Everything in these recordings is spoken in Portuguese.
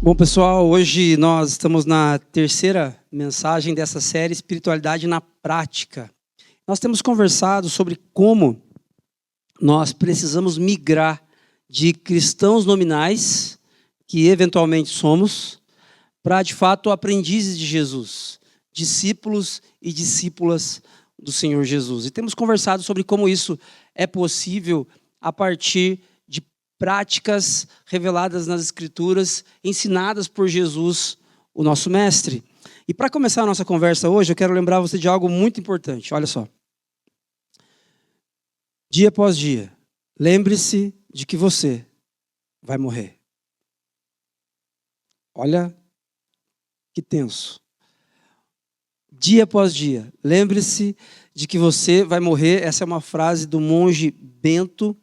Bom, pessoal, hoje nós estamos na terceira mensagem dessa série Espiritualidade na Prática. Nós temos conversado sobre como nós precisamos migrar de cristãos nominais, que eventualmente somos, para, de fato, aprendizes de Jesus, discípulos e discípulas do Senhor Jesus. E temos conversado sobre como isso é possível a partir de práticas reveladas nas Escrituras, ensinadas por Jesus, o nosso Mestre. E para começar a nossa conversa hoje, eu quero lembrar você de algo muito importante. Olha só. Dia após dia, lembre-se de que você vai morrer. Olha que tenso. Dia após dia, lembre-se de que você vai morrer. Essa é uma frase do monge Bento,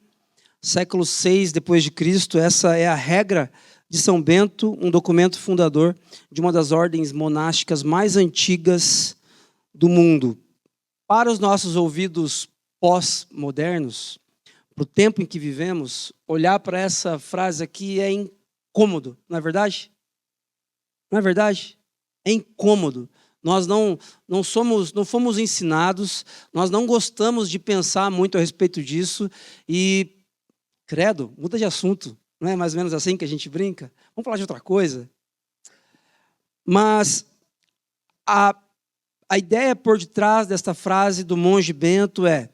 século VI depois de Cristo. Essa é a regra de São Bento, um documento fundador de uma das ordens monásticas mais antigas do mundo. Para os nossos ouvidos pós-modernos, para o tempo em que vivemos, olhar para essa frase aqui é incômodo, não é verdade? Não é verdade? É incômodo. Nós não fomos ensinados, nós não gostamos de pensar muito a respeito disso e credo, muda de assunto. Não é mais ou menos assim que a gente brinca? Vamos falar de outra coisa? Mas a ideia por detrás desta frase do monge Bento é: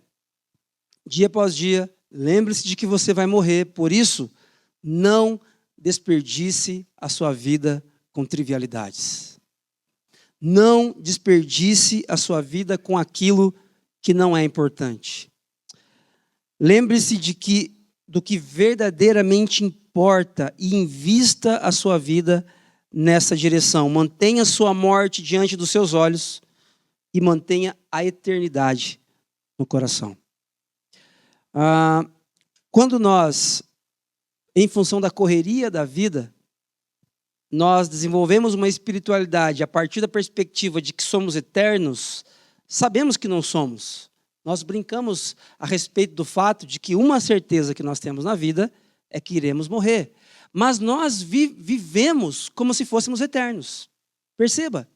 dia após dia, lembre-se de que você vai morrer. Por isso, não desperdice a sua vida com trivialidades. Não desperdice a sua vida com aquilo que não é importante. Lembre-se do que verdadeiramente importa e invista a sua vida nessa direção. Mantenha sua morte diante dos seus olhos e mantenha a eternidade no coração. Quando nós, em função da correria da vida, nós desenvolvemos uma espiritualidade a partir da perspectiva de que somos eternos, sabemos que não somos. Nós brincamos a respeito do fato de que uma certeza que nós temos na vida é que iremos morrer. Mas nós vivemos como se fôssemos eternos. Perceba,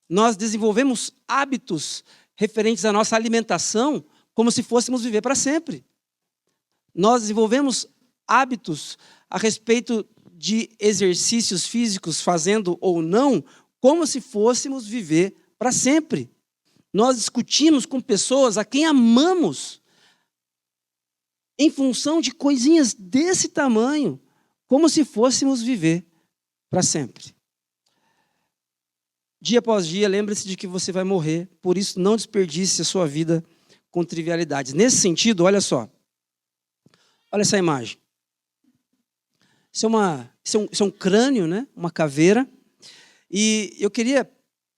nós desenvolvemos hábitos referentes à nossa alimentação como se fôssemos viver para sempre. Nós desenvolvemos hábitos a respeito de exercícios físicos, fazendo ou não, como se fôssemos viver para sempre. Nós discutimos com pessoas a quem amamos em função de coisinhas desse tamanho, como se fôssemos viver para sempre. Dia após dia, lembre-se de que você vai morrer, por isso não desperdice a sua vida com trivialidades. Nesse sentido, olha só. Olha essa imagem. Isso é um crânio, né? Uma caveira. E eu queria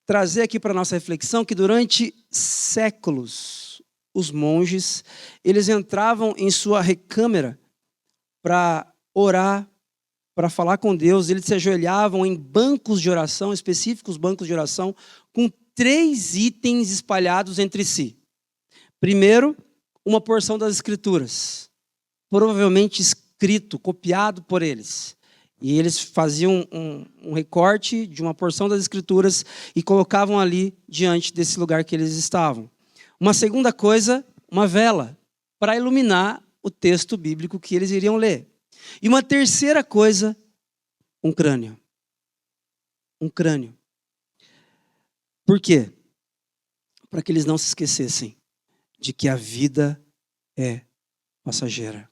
trazer aqui para a nossa reflexão que durante séculos os monges, eles entravam em sua recâmara para orar, para falar com Deus. Eles se ajoelhavam em bancos de oração, específicos bancos de oração, com 3 itens espalhados entre si. Primeiro, uma porção das Escrituras, provavelmente escrito, copiado por eles. E eles faziam um recorte de uma porção das Escrituras e colocavam ali diante desse lugar que eles estavam. Uma segunda coisa, uma vela, para iluminar o texto bíblico que eles iriam ler. E uma terceira coisa, um crânio. Um crânio. Por quê? para que eles não se esquecessem de que a vida é passageira.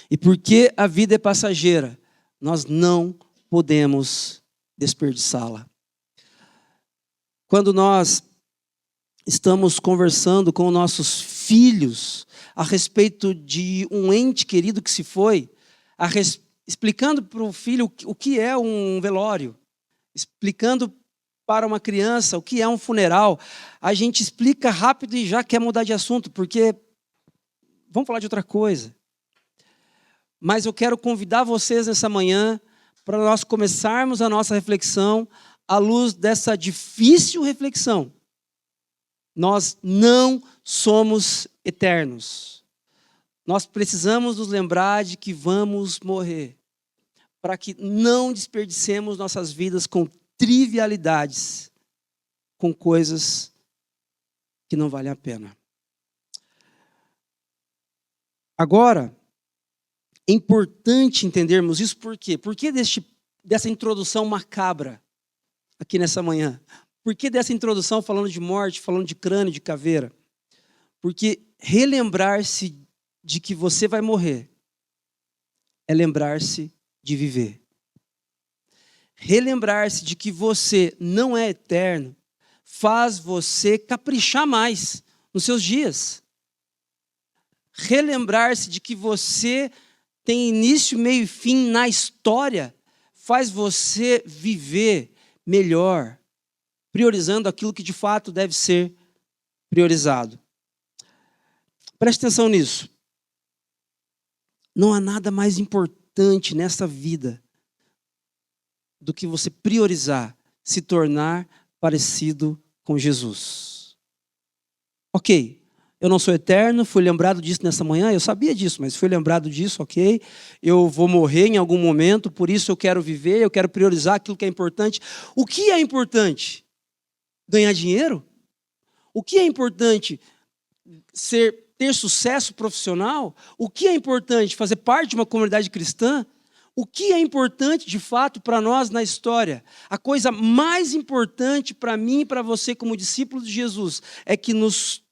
E porque a vida é passageira, nós não podemos desperdiçá-la. Quando nós estamos conversando com nossos filhos a respeito de um ente querido que se foi, explicando para o filho o que é um velório, explicando para uma criança o que é um funeral, a gente explica rápido e já quer mudar de assunto, porque vamos falar de outra coisa. Mas eu quero convidar vocês nessa manhã para nós começarmos a nossa reflexão à luz dessa difícil reflexão. Nós não somos eternos. Nós precisamos nos lembrar de que vamos morrer, para que não desperdicemos nossas vidas com trivialidades, com coisas que não valem a pena. Agora, é importante entendermos isso, por quê? Por que dessa introdução macabra aqui nessa manhã? Por que dessa introdução falando de morte, falando de crânio, de caveira? Porque relembrar-se de que você vai morrer é lembrar-se de viver. Relembrar-se de que você não é eterno faz você caprichar mais nos seus dias. Relembrar-se de que você tem início, meio e fim na história faz você viver melhor, priorizando aquilo que de fato deve ser priorizado. Preste atenção nisso. Não há nada mais importante nessa vida do que você priorizar se tornar parecido com Jesus. Ok, eu não sou eterno, fui lembrado disso nessa manhã, eu sabia disso, mas fui lembrado disso, ok? Eu vou morrer em algum momento, por isso eu quero viver, eu quero priorizar aquilo que é importante. O que é importante? Ganhar dinheiro? O que é importante? Ter sucesso profissional? O que é importante? Fazer parte de uma comunidade cristã? O que é importante, de fato, para nós na história? A coisa mais importante para mim e para você como discípulos de Jesus é que nos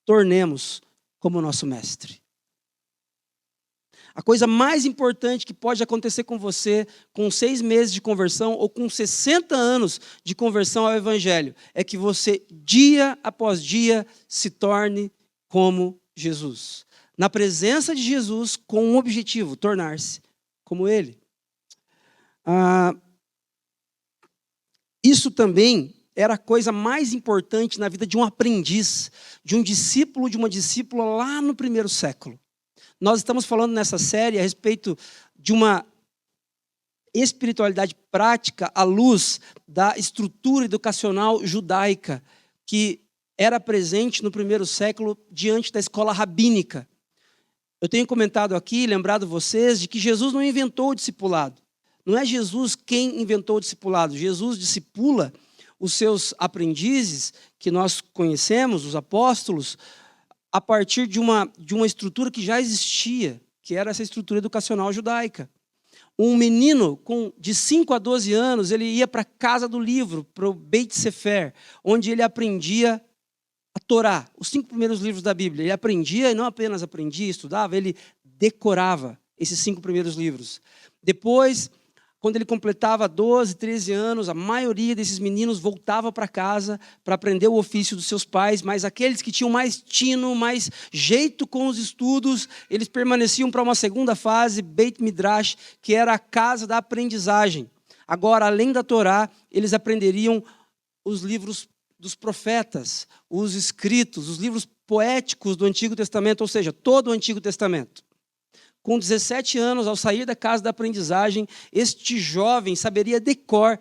tornemos como o nosso mestre. A coisa mais importante que pode acontecer com você com 6 meses de conversão ou com 60 anos de conversão ao Evangelho é que você, dia após dia, se torne como Jesus. Na presença de Jesus, com um objetivo, tornar-se como Ele. Isso também era a coisa mais importante na vida de um aprendiz, de um discípulo, de uma discípula lá no primeiro século. Nós estamos falando nessa série a respeito de uma espiritualidade prática à luz da estrutura educacional judaica que era presente no primeiro século diante da escola rabínica. Eu tenho comentado aqui, lembrado vocês, de que Jesus não inventou o discipulado. Não é Jesus quem inventou o discipulado. Jesus discipula os seus aprendizes, que nós conhecemos, os apóstolos, a partir de uma estrutura que já existia, que era essa estrutura educacional judaica. Um menino de 5 a 12 anos, ele ia para a casa do livro, para o Beit Sefer, onde ele aprendia a Torá, os 5 primeiros livros da Bíblia. Ele aprendia, e não apenas aprendia, estudava, ele decorava esses 5 primeiros livros. Depois, quando ele completava 12, 13 anos, a maioria desses meninos voltava para casa para aprender o ofício dos seus pais, mas aqueles que tinham mais tino, mais jeito com os estudos, eles permaneciam para uma segunda fase, Beit Midrash, que era a casa da aprendizagem. Agora, além da Torá, eles aprenderiam os livros dos profetas, os escritos, os livros poéticos do Antigo Testamento, ou seja, todo o Antigo Testamento. Com 17 anos, ao sair da casa da aprendizagem, este jovem saberia de cor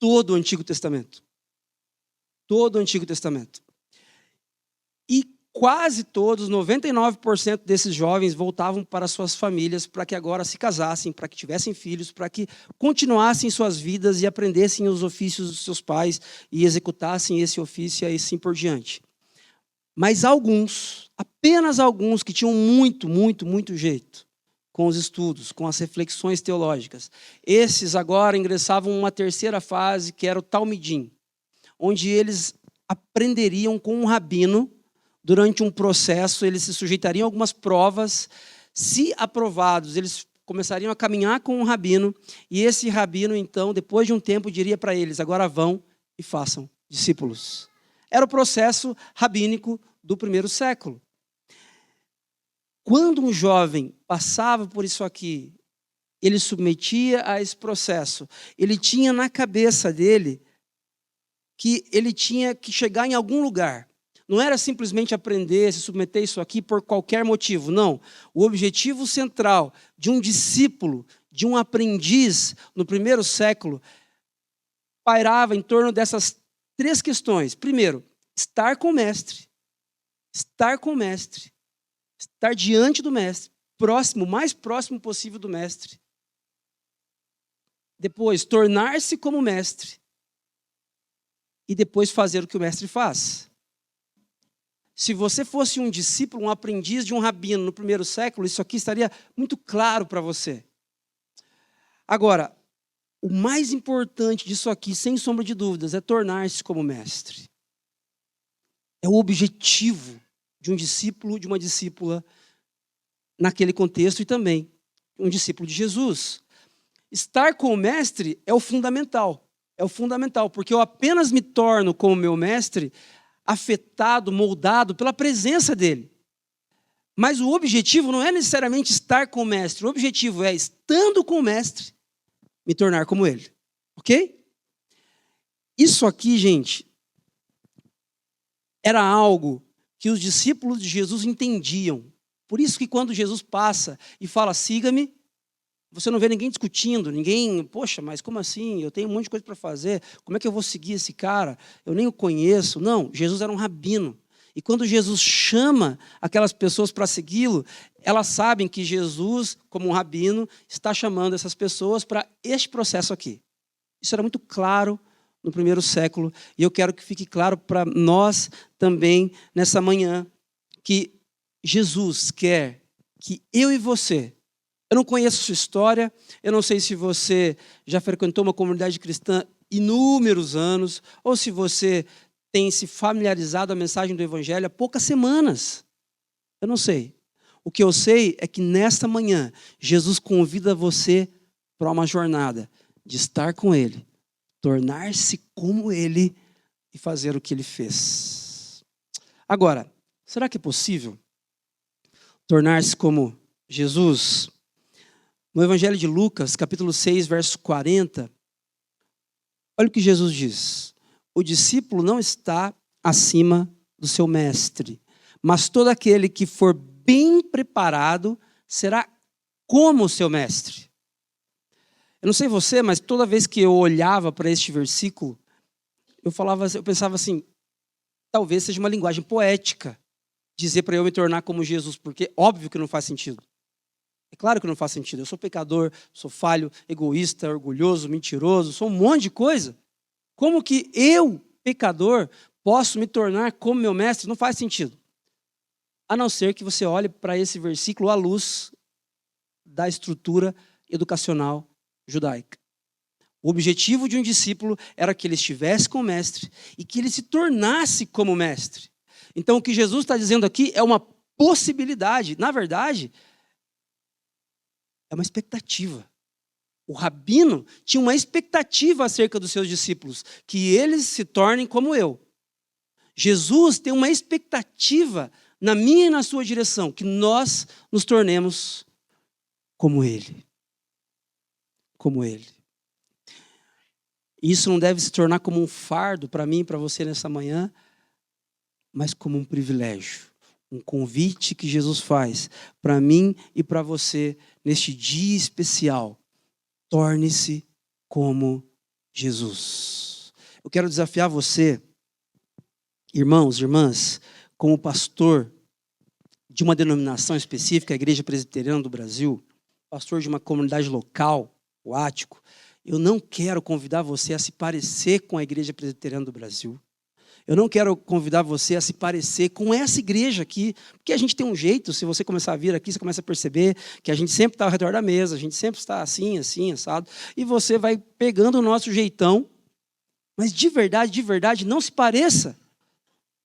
todo o Antigo Testamento. Todo o Antigo Testamento. E quase todos, 99% desses jovens voltavam para suas famílias para que agora se casassem, para que tivessem filhos, para que continuassem suas vidas e aprendessem os ofícios dos seus pais e executassem esse ofício e assim por diante. Mas alguns, apenas alguns, que tinham muito jeito com os estudos, com as reflexões teológicas, esses agora ingressavam em uma terceira fase, que era o Talmidim, onde eles aprenderiam com um rabino durante um processo, eles se sujeitariam a algumas provas. Se aprovados, eles começariam a caminhar com um rabino, e esse rabino, então, depois de um tempo, diria para eles: agora vão e façam discípulos. Era o processo rabínico do primeiro século. Quando um jovem passava por isso aqui, ele submetia a esse processo, ele tinha na cabeça dele que ele tinha que chegar em algum lugar. Não era simplesmente aprender, se submeter a isso aqui por qualquer motivo, não. O objetivo central de um discípulo, de um aprendiz no primeiro século, pairava em torno dessas 3 questões. Primeiro, estar com o mestre. Estar com o mestre. Estar diante do mestre, próximo, o mais próximo possível do mestre. Depois, tornar-se como mestre. E depois fazer o que o mestre faz. Se você fosse um discípulo, um aprendiz de um rabino no primeiro século, isso aqui estaria muito claro para você. Agora, o mais importante disso aqui, sem sombra de dúvidas, é tornar-se como mestre. É o objetivo de um discípulo, de uma discípula, naquele contexto, e também um discípulo de Jesus. Estar com o mestre é o fundamental. É o fundamental, porque eu apenas me torno como meu mestre afetado, moldado pela presença dele. Mas o objetivo não é necessariamente estar com o mestre. O objetivo é, estando com o mestre, me tornar como ele. Ok? Isso aqui, gente, era algo que os discípulos de Jesus entendiam. Por isso que quando Jesus passa e fala, siga-me, você não vê ninguém discutindo, ninguém, poxa, mas como assim? Eu tenho um monte de coisa para fazer, como é que eu vou seguir esse cara? Eu nem o conheço. Não, Jesus era um rabino. E quando Jesus chama aquelas pessoas para segui-lo, elas sabem que Jesus, como um rabino, está chamando essas pessoas para este processo aqui. Isso era muito claro no primeiro século, e eu quero que fique claro para nós também nessa manhã, que Jesus quer que eu e você, eu não conheço a sua história, eu não sei se você já frequentou uma comunidade cristã inúmeros anos, ou se você tem se familiarizado com a mensagem do Evangelho há poucas semanas. Eu não sei. O que eu sei é que nesta manhã, Jesus convida você para uma jornada de estar com Ele, tornar-se como Ele e fazer o que Ele fez. Agora, será que é possível tornar-se como Jesus? No Evangelho de Lucas, capítulo 6, verso 40, olha o que Jesus diz. O discípulo não está acima do seu mestre, mas todo aquele que for bem preparado será como o seu mestre. Eu não sei você, mas toda vez que eu olhava para este versículo, eu pensava assim, talvez seja uma linguagem poética dizer para eu me tornar como Jesus, porque óbvio que não faz sentido. É claro que não faz sentido. Eu sou pecador, sou falho, egoísta, orgulhoso, mentiroso, sou um monte de coisa. Como que eu, pecador, posso me tornar como meu mestre? Não faz sentido. A não ser que você olhe para esse versículo à luz da estrutura educacional judaica. O objetivo de um discípulo era que ele estivesse com o mestre e que ele se tornasse como mestre. Então, o que Jesus está dizendo aqui é uma possibilidade. Na verdade, é uma expectativa. O rabino tinha uma expectativa acerca dos seus discípulos, que eles se tornem como eu. Jesus tem uma expectativa na minha e na sua direção, que nós nos tornemos como Ele. Como Ele. Isso não deve se tornar como um fardo para mim e para você nessa manhã, mas como um privilégio. Um convite que Jesus faz para mim e para você neste dia especial. Torne-se como Jesus. Eu quero desafiar você, irmãos, irmãs, como pastor de uma denominação específica, a Igreja Presbiteriana do Brasil, pastor de uma comunidade local, o Ático, eu não quero convidar você a se parecer com a Igreja Presbiteriana do Brasil. Eu não quero convidar você a se parecer com essa igreja aqui, porque a gente tem um jeito, se você começar a vir aqui, você começa a perceber que a gente sempre está ao redor da mesa, a gente sempre está assim, assado, e você vai pegando o nosso jeitão, mas de verdade, não se pareça.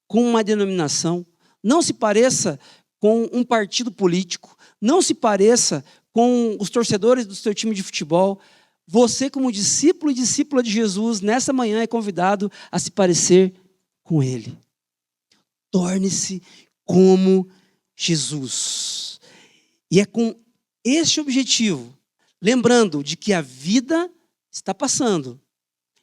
com uma denominação, não se pareça com um partido político, não se pareça com os torcedores do seu time de futebol. Você, como discípulo e discípula de Jesus, nessa manhã é convidado a se parecer com Ele. Torne-se como Jesus. E é com este objetivo, lembrando de que a vida está passando,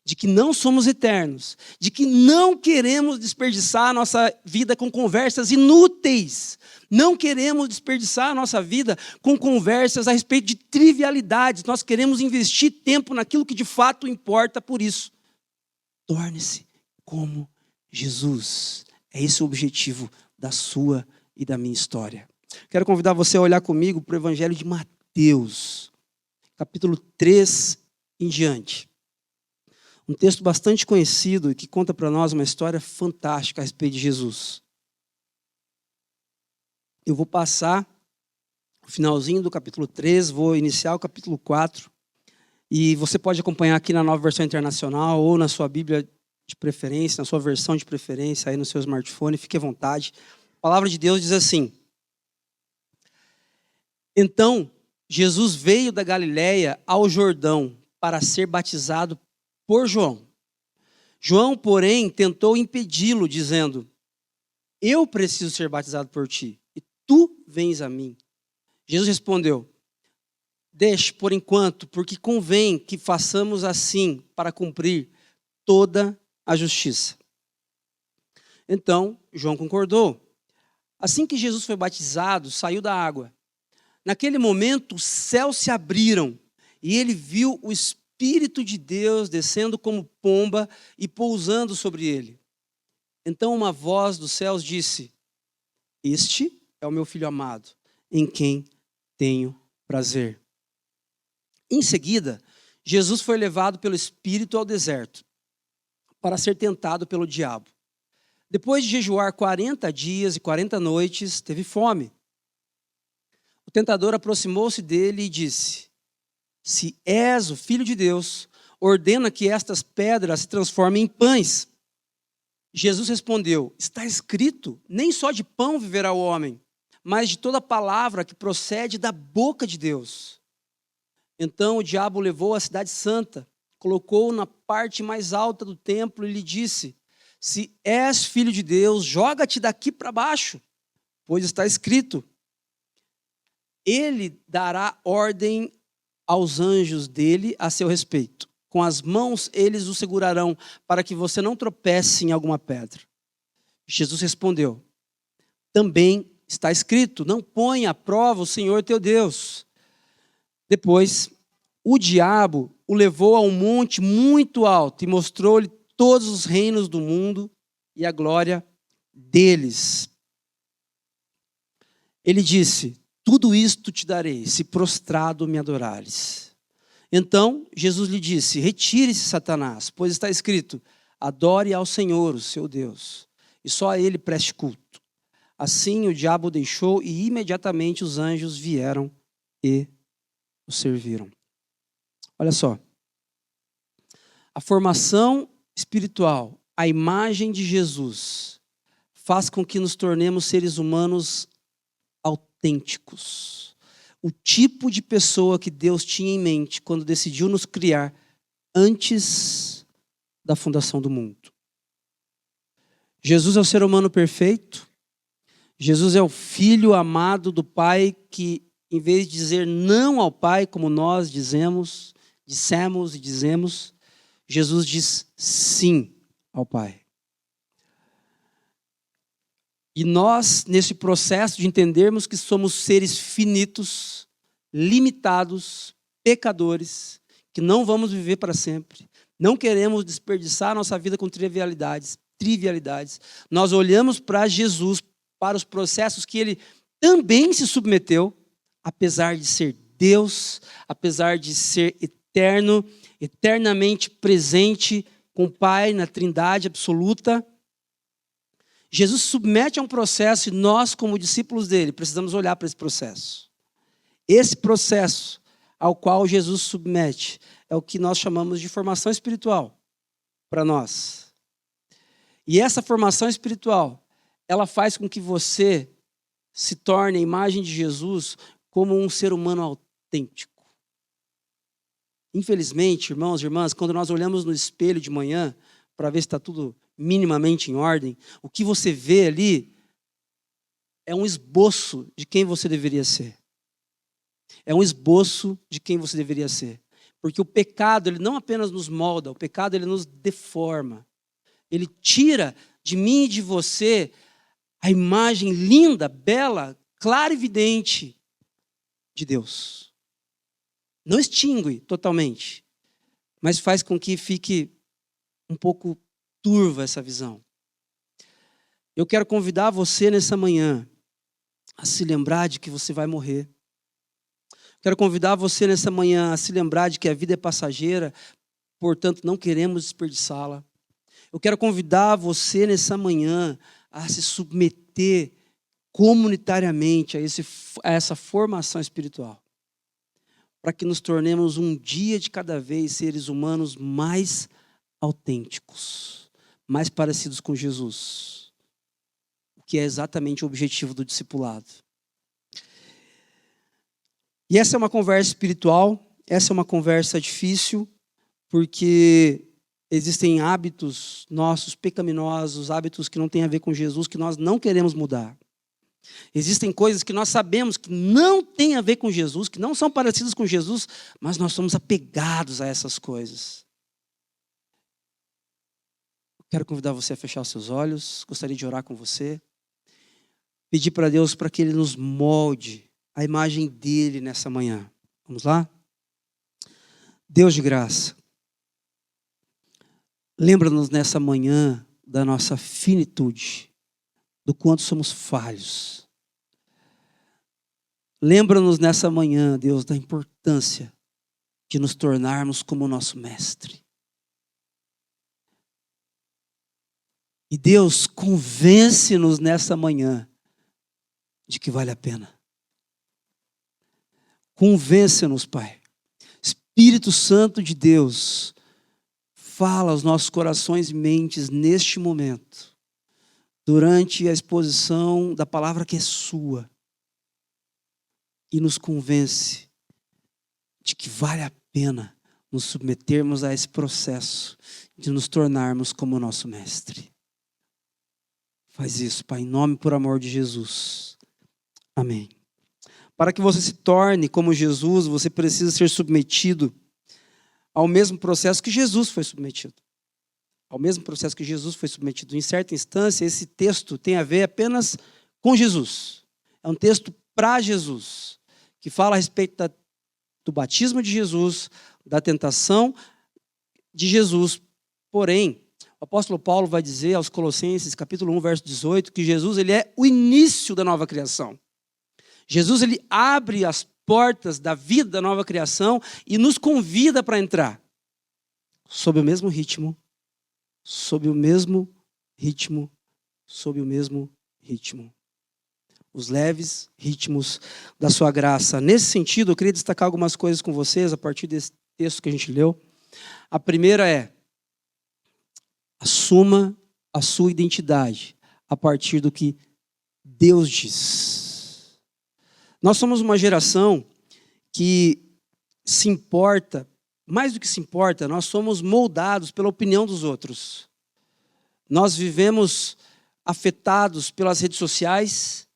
de que não somos eternos, de que não queremos desperdiçar a nossa vida com conversas inúteis, não queremos desperdiçar a nossa vida com conversas a respeito de trivialidades, nós queremos investir tempo naquilo que de fato importa. Por isso, torne-se como Jesus. É esse o objetivo da sua e da minha história. Quero convidar você a olhar comigo para o Evangelho de Mateus, capítulo 3 em diante. Um texto bastante conhecido e que conta para nós uma história fantástica a respeito de Jesus. Eu vou passar o finalzinho do capítulo 3, vou iniciar o capítulo 4, e você pode acompanhar aqui na Nova Versão Internacional ou na sua Bíblia de preferência, na sua versão de preferência, aí no seu smartphone, fique à vontade. A palavra de Deus diz assim: Então, Jesus veio da Galiléia ao Jordão para ser batizado por João. João, porém, tentou impedi-lo, dizendo: Eu preciso ser batizado por ti, e tu vens a mim. Jesus respondeu: Deixe por enquanto, porque convém que façamos assim para cumprir toda a justiça. Então, João concordou. Assim que Jesus foi batizado, saiu da água. Naquele momento, os céus se abriram e ele viu o Espírito de Deus descendo como pomba e pousando sobre ele. Então uma voz dos céus disse: Este é o meu filho amado, em quem tenho prazer. Em seguida, Jesus foi levado pelo Espírito ao deserto para ser tentado pelo diabo. Depois de jejuar 40 dias e 40 noites, teve fome. O tentador aproximou-se dele e disse: Se és o Filho de Deus, ordena que estas pedras se transformem em pães. Jesus respondeu: Está escrito, nem só de pão viverá o homem, mas de toda palavra que procede da boca de Deus. Então o diabo o levou à cidade santa, colocou-o na parte mais alta do templo e lhe disse: Se és filho de Deus, joga-te daqui para baixo, pois está escrito: Ele dará ordem aos anjos dele a seu respeito. Com as mãos eles o segurarão, para que você não tropece em alguma pedra. Jesus respondeu: Também está escrito: Não ponha à prova o Senhor teu Deus. Depois, o diabo o levou a um monte muito alto e mostrou-lhe todos os reinos do mundo e a glória deles. Ele disse: Tudo isto te darei, se prostrado me adorares. Então Jesus lhe disse: Retire-se, Satanás, pois está escrito: Adore ao Senhor, o seu Deus, e só a ele preste culto. Assim o diabo o deixou e imediatamente os anjos vieram e o serviram. Olha só. A formação espiritual, a imagem de Jesus, faz com que nos tornemos seres humanos autênticos. O tipo de pessoa que Deus tinha em mente quando decidiu nos criar antes da fundação do mundo. Jesus é o ser humano perfeito. Jesus é o filho amado do Pai que, em vez de dizer não ao Pai, como nós dissemos e dizemos, Jesus diz sim ao Pai. E nós, nesse processo de entendermos que somos seres finitos, limitados, pecadores, que não vamos viver para sempre, não queremos desperdiçar a nossa vida com trivialidades, nós olhamos para Jesus, para os processos que ele também se submeteu, apesar de ser Deus, apesar de ser eterno, eternamente presente com o Pai na Trindade absoluta. Jesus se submete a um processo e nós, como discípulos dele, precisamos olhar para esse processo. Esse processo ao qual Jesus se submete é o que nós chamamos de formação espiritual para nós. E essa formação espiritual, ela faz com que você se torne a imagem de Jesus como um ser humano autêntico. Infelizmente, irmãos e irmãs, quando nós olhamos no espelho de manhã para ver se está tudo minimamente em ordem, o que você vê ali é um esboço de quem você deveria ser. É um esboço de quem você deveria ser. Porque o pecado, ele não apenas nos molda, o pecado, ele nos deforma. Ele tira de mim e de você a imagem linda, bela, clara e evidente de Deus. Não extingue totalmente, mas faz com que fique um pouco turva essa visão. Eu quero convidar você nessa manhã a se lembrar de que você vai morrer. Quero convidar você nessa manhã a se lembrar de que a vida é passageira, portanto não queremos desperdiçá-la. Eu quero convidar você nessa manhã a se submeter comunitariamente a essa formação espiritual, para que nos tornemos um dia de cada vez seres humanos mais autênticos, mais parecidos com Jesus, o que é exatamente o objetivo do discipulado. E essa é uma conversa espiritual, essa é uma conversa difícil, porque existem hábitos nossos pecaminosos, hábitos que não têm a ver com Jesus, que nós não queremos mudar. Existem coisas que nós sabemos que não têm a ver com Jesus, que não são parecidas com Jesus, mas nós somos apegados a essas coisas. Quero convidar você a fechar os seus olhos, gostaria de orar com você, pedir para Deus para que Ele nos molde a imagem dele nessa manhã. Vamos lá? Deus de graça, lembra-nos nessa manhã da nossa finitude, do quanto somos falhos. Lembra-nos nessa manhã, Deus, da importância de nos tornarmos como o nosso mestre. E Deus, convence-nos nessa manhã de que vale a pena. Convence-nos, Pai. Espírito Santo de Deus, fala aos nossos corações e mentes neste momento, durante a exposição da palavra que é sua, e nos convence de que vale a pena nos submetermos a esse processo de nos tornarmos como o nosso mestre. Faz isso, Pai, em nome e por amor de Jesus. Amém. Para que você se torne como Jesus, você precisa ser submetido ao mesmo processo que Jesus foi submetido. Ao mesmo processo que Jesus foi submetido. Em certa instância, esse texto tem a ver apenas com Jesus. É um texto para Jesus, que fala a respeito do batismo de Jesus, da tentação de Jesus. Porém, o apóstolo Paulo vai dizer aos Colossenses, capítulo 1, verso 18, que Jesus ele é o início da nova criação. Jesus ele abre as portas da vida da nova criação e nos convida para entrar sob o mesmo ritmo, sob o mesmo ritmo, sob o mesmo ritmo. Os leves ritmos da sua graça. Nesse sentido, eu queria destacar algumas coisas com vocês a partir desse texto que a gente leu. A primeira é: assuma a sua identidade a partir do que Deus diz. Nós somos uma geração que se importa, mais do que se importa, nós somos moldados pela opinião dos outros. Nós vivemos afetados pelas redes sociais,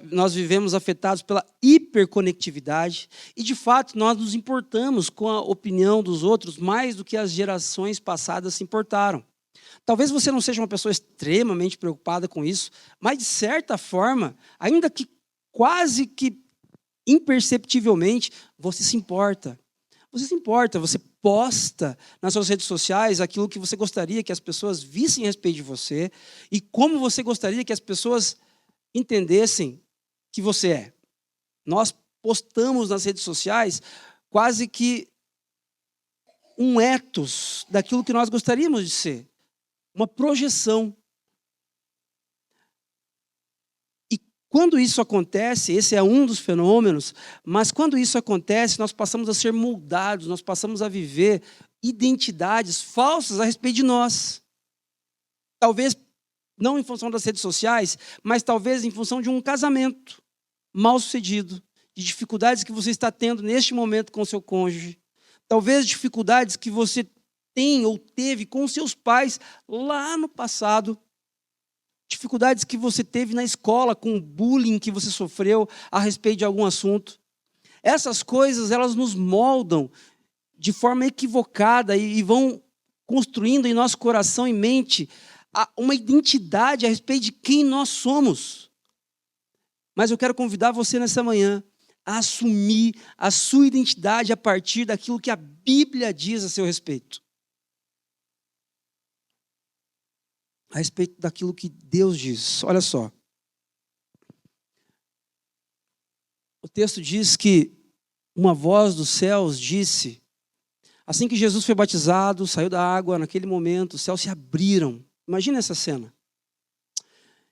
nós vivemos afetados pela hiperconectividade e, de fato, nós nos importamos com a opinião dos outros mais do que as gerações passadas se importaram. Talvez você não seja uma pessoa extremamente preocupada com isso, mas, de certa forma, ainda que quase que imperceptivelmente, você se importa. Você se importa, você posta nas suas redes sociais aquilo que você gostaria que as pessoas vissem a respeito de você e como você gostaria que as pessoas entendessem que você é. Nós postamos nas redes sociais quase que um ethos daquilo que nós gostaríamos de ser. Uma projeção. E quando isso acontece, esse é um dos fenômenos, mas quando isso acontece, nós passamos a ser moldados, nós passamos a viver identidades falsas a respeito de nós. talvez não em função das redes sociais, mas talvez em função de um casamento mal sucedido, de dificuldades que você está tendo neste momento com o seu cônjuge, talvez dificuldades que você tem ou teve com seus pais lá no passado, dificuldades que você teve na escola com o bullying que você sofreu a respeito de algum assunto. Essas coisas, elas nos moldam de forma equivocada e vão construindo em nosso coração e mente uma identidade a respeito de quem nós somos. Mas eu quero convidar você nessa manhã a assumir a sua identidade a partir daquilo que a Bíblia diz a seu respeito. A respeito daquilo que Deus diz. Olha só. O texto diz que uma voz dos céus disse, assim que Jesus foi batizado, saiu da água, naquele momento, os céus se abriram. Imagina essa cena.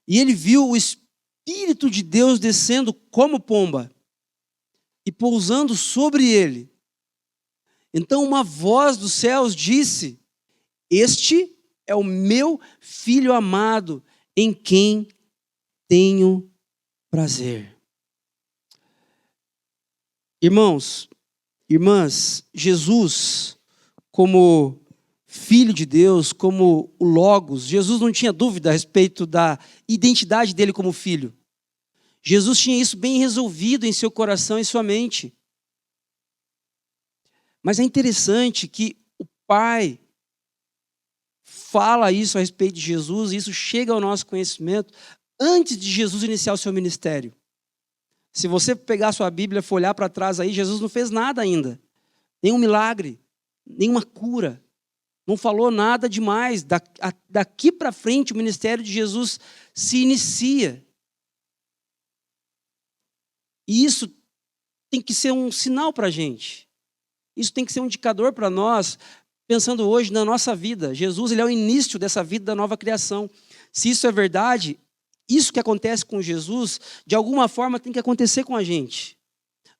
E ele viu o Espírito de Deus descendo como pomba e pousando sobre ele. Então uma voz dos céus disse, este é o meu filho amado, em quem tenho prazer. Irmãos, irmãs, Jesus, como Filho de Deus, como o Logos, Jesus não tinha dúvida a respeito da identidade dele como filho. Jesus tinha isso bem resolvido em seu coração e sua mente. Mas é interessante que o Pai fala isso a respeito de Jesus, e isso chega ao nosso conhecimento antes de Jesus iniciar o seu ministério. Se você pegar a sua Bíblia e for olhar para trás aí, Jesus não fez nada ainda. Nenhum milagre, nenhuma cura. Não falou nada demais. Daqui para frente, o ministério de Jesus se inicia. E isso tem que ser um sinal para a gente. Isso tem que ser um indicador para nós, pensando hoje na nossa vida. Jesus, ele é o início dessa vida da nova criação. Se isso é verdade, isso que acontece com Jesus, de alguma forma tem que acontecer com a gente.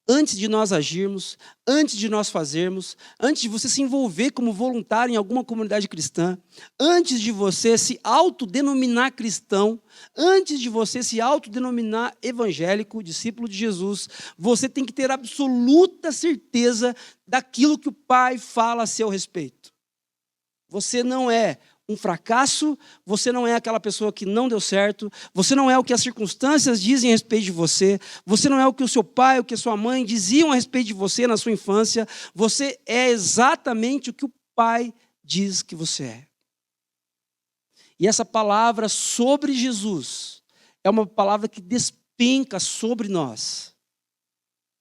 Antes de nós agirmos, antes de nós fazermos, antes de você se envolver como voluntário em alguma comunidade cristã, antes de você se autodenominar cristão, antes de você se autodenominar evangélico, discípulo de Jesus, você tem que ter absoluta certeza daquilo que o Pai fala a seu respeito. Você não é um fracasso, você não é aquela pessoa que não deu certo, você não é o que as circunstâncias dizem a respeito de você, você não é o que o seu pai, o que a sua mãe diziam a respeito de você na sua infância, você é exatamente o que o Pai diz que você é. E essa palavra sobre Jesus é uma palavra que despenca sobre nós,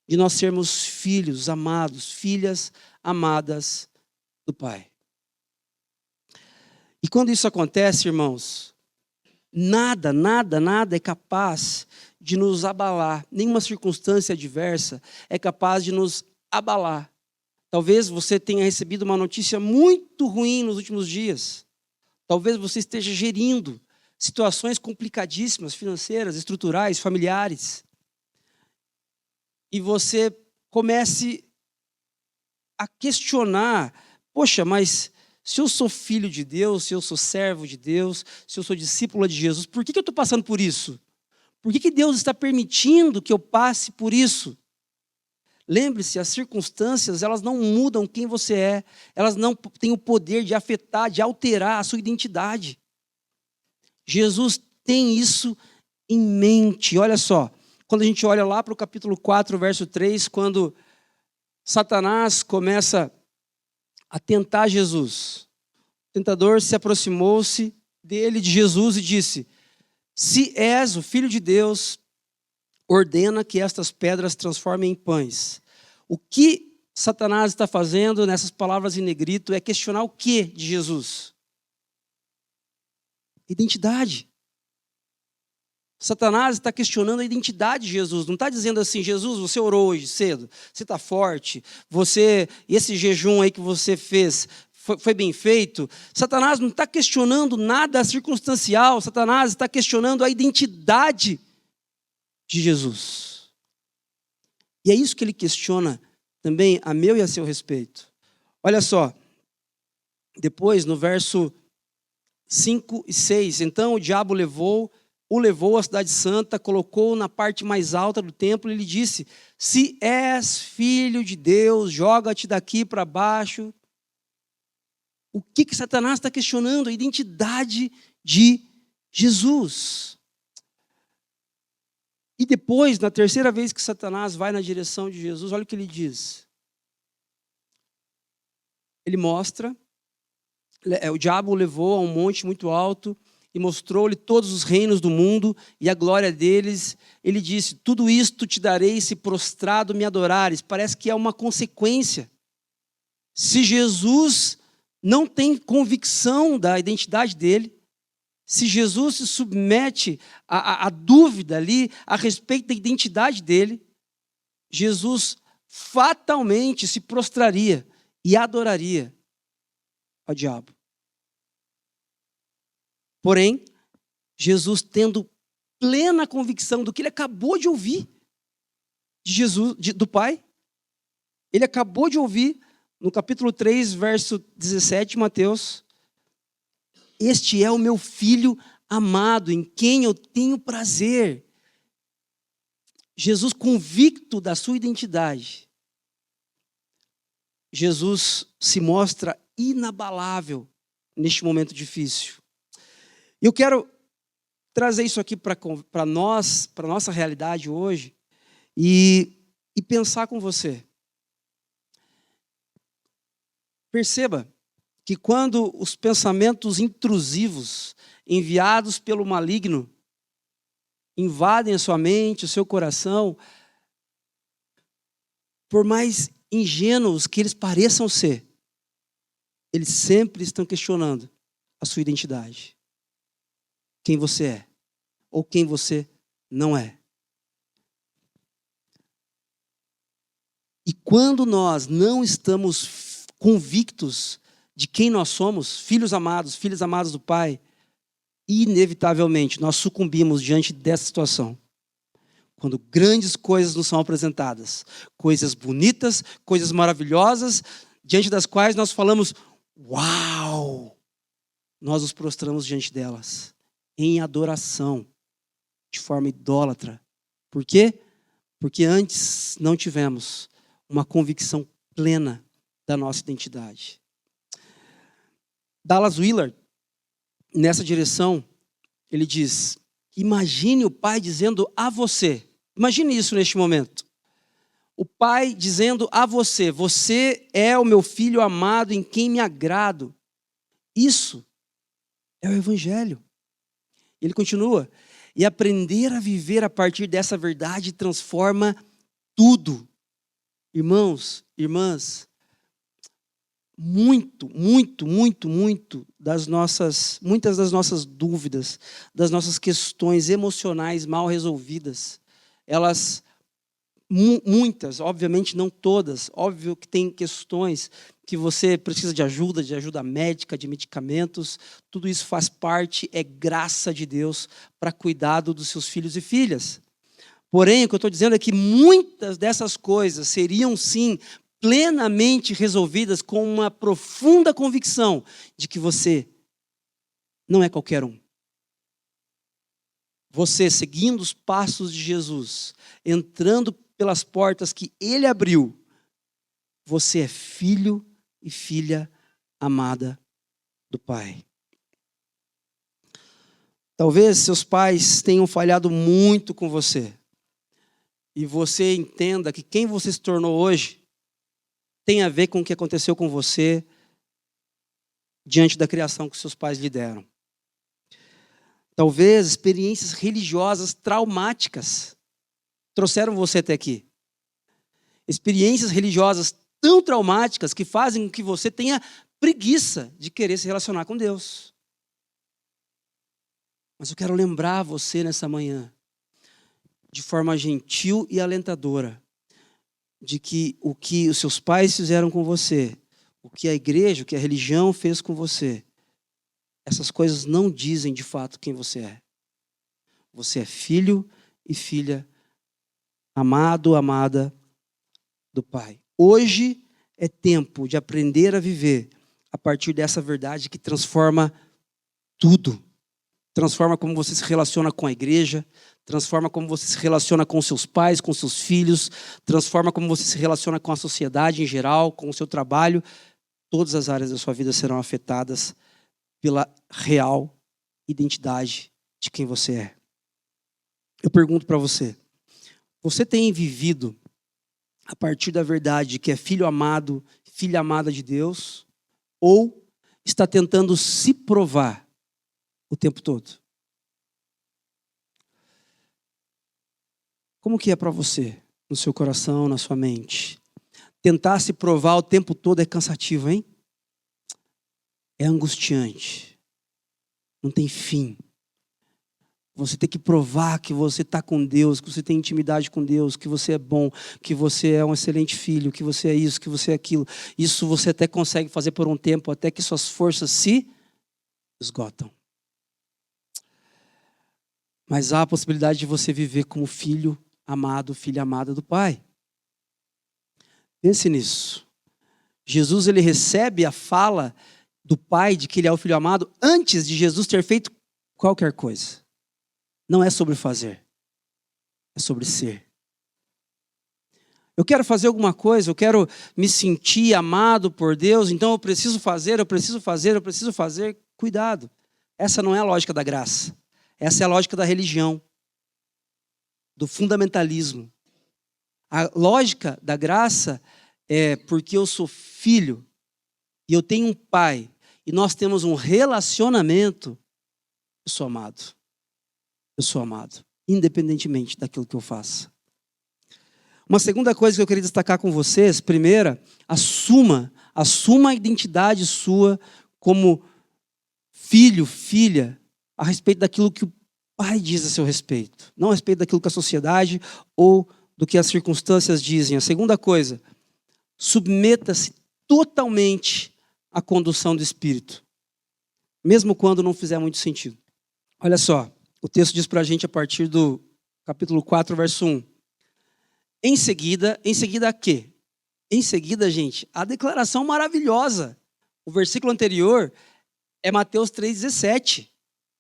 de nós sermos filhos amados, filhas amadas do Pai. E quando isso acontece, irmãos, nada é capaz de nos abalar. Nenhuma circunstância adversa é capaz de nos abalar. Talvez você tenha recebido uma notícia muito ruim nos últimos dias. Talvez você esteja gerindo situações complicadíssimas, financeiras, estruturais, familiares. E você comece a questionar, poxa, mas se eu sou filho de Deus, se eu sou servo de Deus, se eu sou discípula de Jesus, por que eu estou passando por isso? Por que Deus está permitindo que eu passe por isso? Lembre-se, as circunstâncias, elas não mudam quem você é, elas não têm o poder de afetar, de alterar a sua identidade. Jesus tem isso em mente. Olha só, quando a gente olha lá para o capítulo 4, verso 3, quando Satanás começa a tentar Jesus. O tentador se aproximou-se dele, de Jesus, e disse, se és o Filho de Deus, ordena que estas pedras transformem em pães. O que Satanás está fazendo nessas palavras em negrito é questionar o que de Jesus? Identidade. Satanás está questionando a identidade de Jesus. Não está dizendo assim, Jesus, você orou hoje cedo, você está forte, esse jejum aí que você fez foi bem feito. Satanás não está questionando nada circunstancial, Satanás está questionando a identidade de Jesus. E é isso que ele questiona também a meu e a seu respeito. Olha só, depois no verso 5 e 6. Então o diabo o levou à cidade santa, colocou-o na parte mais alta do templo e lhe disse: se és filho de Deus, joga-te daqui para baixo. O que Satanás está questionando? A identidade de Jesus. E depois, na terceira vez que Satanás vai na direção de Jesus, olha o que ele diz. Ele mostra, o diabo o levou a um monte muito alto e mostrou-lhe todos os reinos do mundo e a glória deles. Ele disse: tudo isto te darei se prostrado me adorares. Parece que é uma consequência. Se Jesus não tem convicção da identidade dele, se Jesus se submete à dúvida ali a respeito da identidade dele, Jesus fatalmente se prostraria e adoraria ao diabo. Porém, Jesus, tendo plena convicção do que ele acabou de ouvir de Jesus, do Pai, ele acabou de ouvir no capítulo 3, verso 17 de Mateus: este é o meu filho amado, em quem eu tenho prazer. Jesus, convicto da sua identidade, Jesus se mostra inabalável neste momento difícil. E eu quero trazer isso aqui para nós, para a nossa realidade hoje, e pensar com você. Perceba que quando os pensamentos intrusivos enviados pelo maligno invadem a sua mente, o seu coração, por mais ingênuos que eles pareçam ser, eles sempre estão questionando a sua identidade. Quem você é ou quem você não é. E quando nós não estamos convictos de quem nós somos, filhos amados do Pai, inevitavelmente nós sucumbimos diante dessa situação. Quando grandes coisas nos são apresentadas, coisas bonitas, coisas maravilhosas, diante das quais nós falamos: uau! Nós nos prostramos diante delas, em adoração, de forma idólatra. Por quê? Porque antes não tivemos uma convicção plena da nossa identidade. Dallas Willard, nessa direção, ele diz: imagine o Pai dizendo a você, imagine isso neste momento. O Pai dizendo a você: você é o meu filho amado em quem me agrado. Isso é o Evangelho. Ele continua: e aprender a viver a partir dessa verdade transforma tudo. Irmãos, irmãs, muitas das nossas dúvidas, das nossas questões emocionais mal resolvidas, elas, muitas, obviamente não todas, óbvio que tem questões que você precisa de ajuda médica, de medicamentos, tudo isso faz parte, é graça de Deus para cuidado dos seus filhos e filhas. Porém, o que eu estou dizendo é que muitas dessas coisas seriam, sim, plenamente resolvidas com uma profunda convicção de que você não é qualquer um. Você, seguindo os passos de Jesus, entrando pelas portas que Ele abriu, você é filho e filha amada do Pai. Talvez seus pais tenham falhado muito com você. E você entenda que quem você se tornou hoje tem a ver com o que aconteceu com você diante da criação que seus pais lhe deram. Talvez experiências religiosas traumáticas trouxeram você até aqui. Experiências religiosas tão traumáticas que fazem com que você tenha preguiça de querer se relacionar com Deus. Mas eu quero lembrar você nessa manhã, de forma gentil e alentadora, de que o que os seus pais fizeram com você, o que a igreja, o que a religião fez com você, essas coisas não dizem de fato quem você é. Você é filho e filha amado, amada do Pai. Hoje é tempo de aprender a viver a partir dessa verdade que transforma tudo. Transforma como você se relaciona com a igreja, transforma como você se relaciona com seus pais, com seus filhos, transforma como você se relaciona com a sociedade em geral, com o seu trabalho. Todas as áreas da sua vida serão afetadas pela real identidade de quem você é. Eu pergunto para você, você tem vivido a partir da verdade de que é filho amado, filha amada de Deus, ou está tentando se provar o tempo todo? Como que é para você, no seu coração, na sua mente? Tentar se provar o tempo todo é cansativo, hein? É angustiante. Não tem fim. Você tem que provar que você está com Deus, que você tem intimidade com Deus, que você é bom, que você é um excelente filho, que você é isso, que você é aquilo. Isso você até consegue fazer por um tempo, até que suas forças se esgotam. Mas há a possibilidade de você viver como filho amado, filha amada do Pai. Pense nisso. Jesus, ele recebe a fala do Pai de que ele é o filho amado antes de Jesus ter feito qualquer coisa. Não é sobre fazer, é sobre ser. Eu quero fazer alguma coisa, eu quero me sentir amado por Deus, então eu preciso fazer. Cuidado. Essa não é a lógica da graça. Essa é a lógica da religião, do fundamentalismo. A lógica da graça é porque eu sou filho e eu tenho um pai e nós temos um relacionamento, eu sou amado. Eu sou amado, independentemente daquilo que eu faça. Uma segunda coisa que eu queria destacar com vocês, primeira, assuma a identidade sua como filho, filha, a respeito daquilo que o Pai diz a seu respeito, não a respeito daquilo que a sociedade ou do que as circunstâncias dizem. A segunda coisa, submeta-se totalmente à condução do Espírito, mesmo quando não fizer muito sentido. Olha só. O texto diz para a gente a partir do capítulo 4, verso 1. Em seguida a quê? Em seguida, gente, a declaração maravilhosa. O versículo anterior é Mateus 3,17,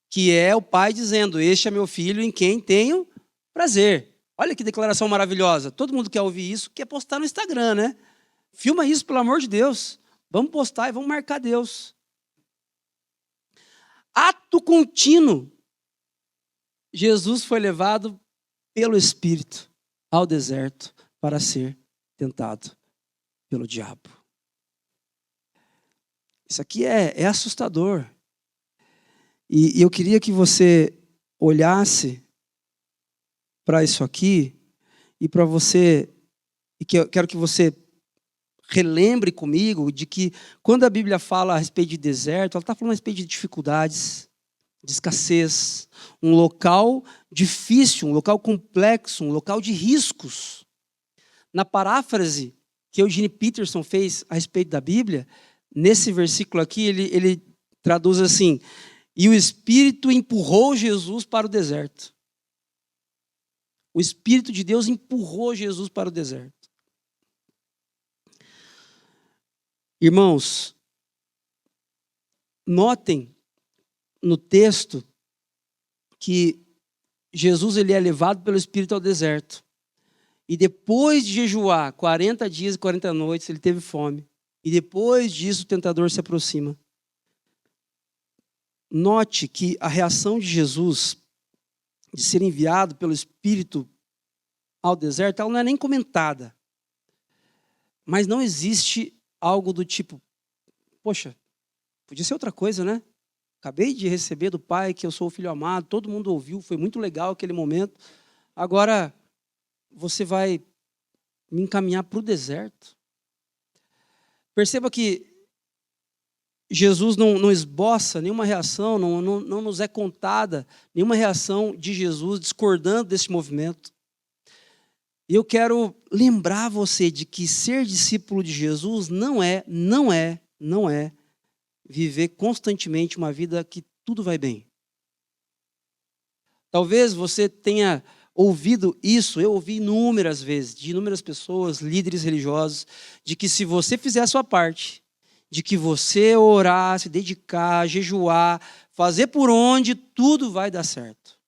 que é o pai dizendo, este é meu filho em quem tenho prazer. Olha que declaração maravilhosa. Todo mundo quer ouvir isso, quer postar no Instagram, né? Filma isso, pelo amor de Deus. Vamos postar e vamos marcar Deus. Ato contínuo. Jesus foi levado pelo Espírito ao deserto para ser tentado pelo diabo. Isso aqui é assustador. E eu queria que você olhasse para isso aqui e para você, e que eu quero que você relembre comigo de que quando a Bíblia fala a respeito de deserto, ela está falando a respeito de dificuldades, de escassez, um local difícil, um local complexo, um local de riscos. Na paráfrase que Eugene Peterson fez a respeito da Bíblia, nesse versículo aqui, ele traduz assim, e o Espírito empurrou Jesus para o deserto. O Espírito de Deus empurrou Jesus para o deserto. Irmãos, notem no texto que Jesus ele é levado pelo Espírito ao deserto. E depois de jejuar 40 dias e 40 noites, ele teve fome. E depois disso o tentador se aproxima. Note que a reação de Jesus de ser enviado pelo Espírito ao deserto, ela não é nem comentada. Mas não existe algo do tipo, poxa, podia ser outra coisa, né? Acabei de receber do Pai que eu sou o filho amado, todo mundo ouviu, foi muito legal aquele momento. Agora, você vai me encaminhar para o deserto. Perceba que Jesus não esboça nenhuma reação, não nos é contada nenhuma reação de Jesus discordando desse movimento. E eu quero lembrar você de que ser discípulo de Jesus não é viver constantemente uma vida que tudo vai bem. Talvez você tenha ouvido isso, eu ouvi inúmeras vezes, de inúmeras pessoas, líderes religiosos, de que se você fizer a sua parte, de que você orar, se dedicar, jejuar, fazer por onde, tudo vai dar certo.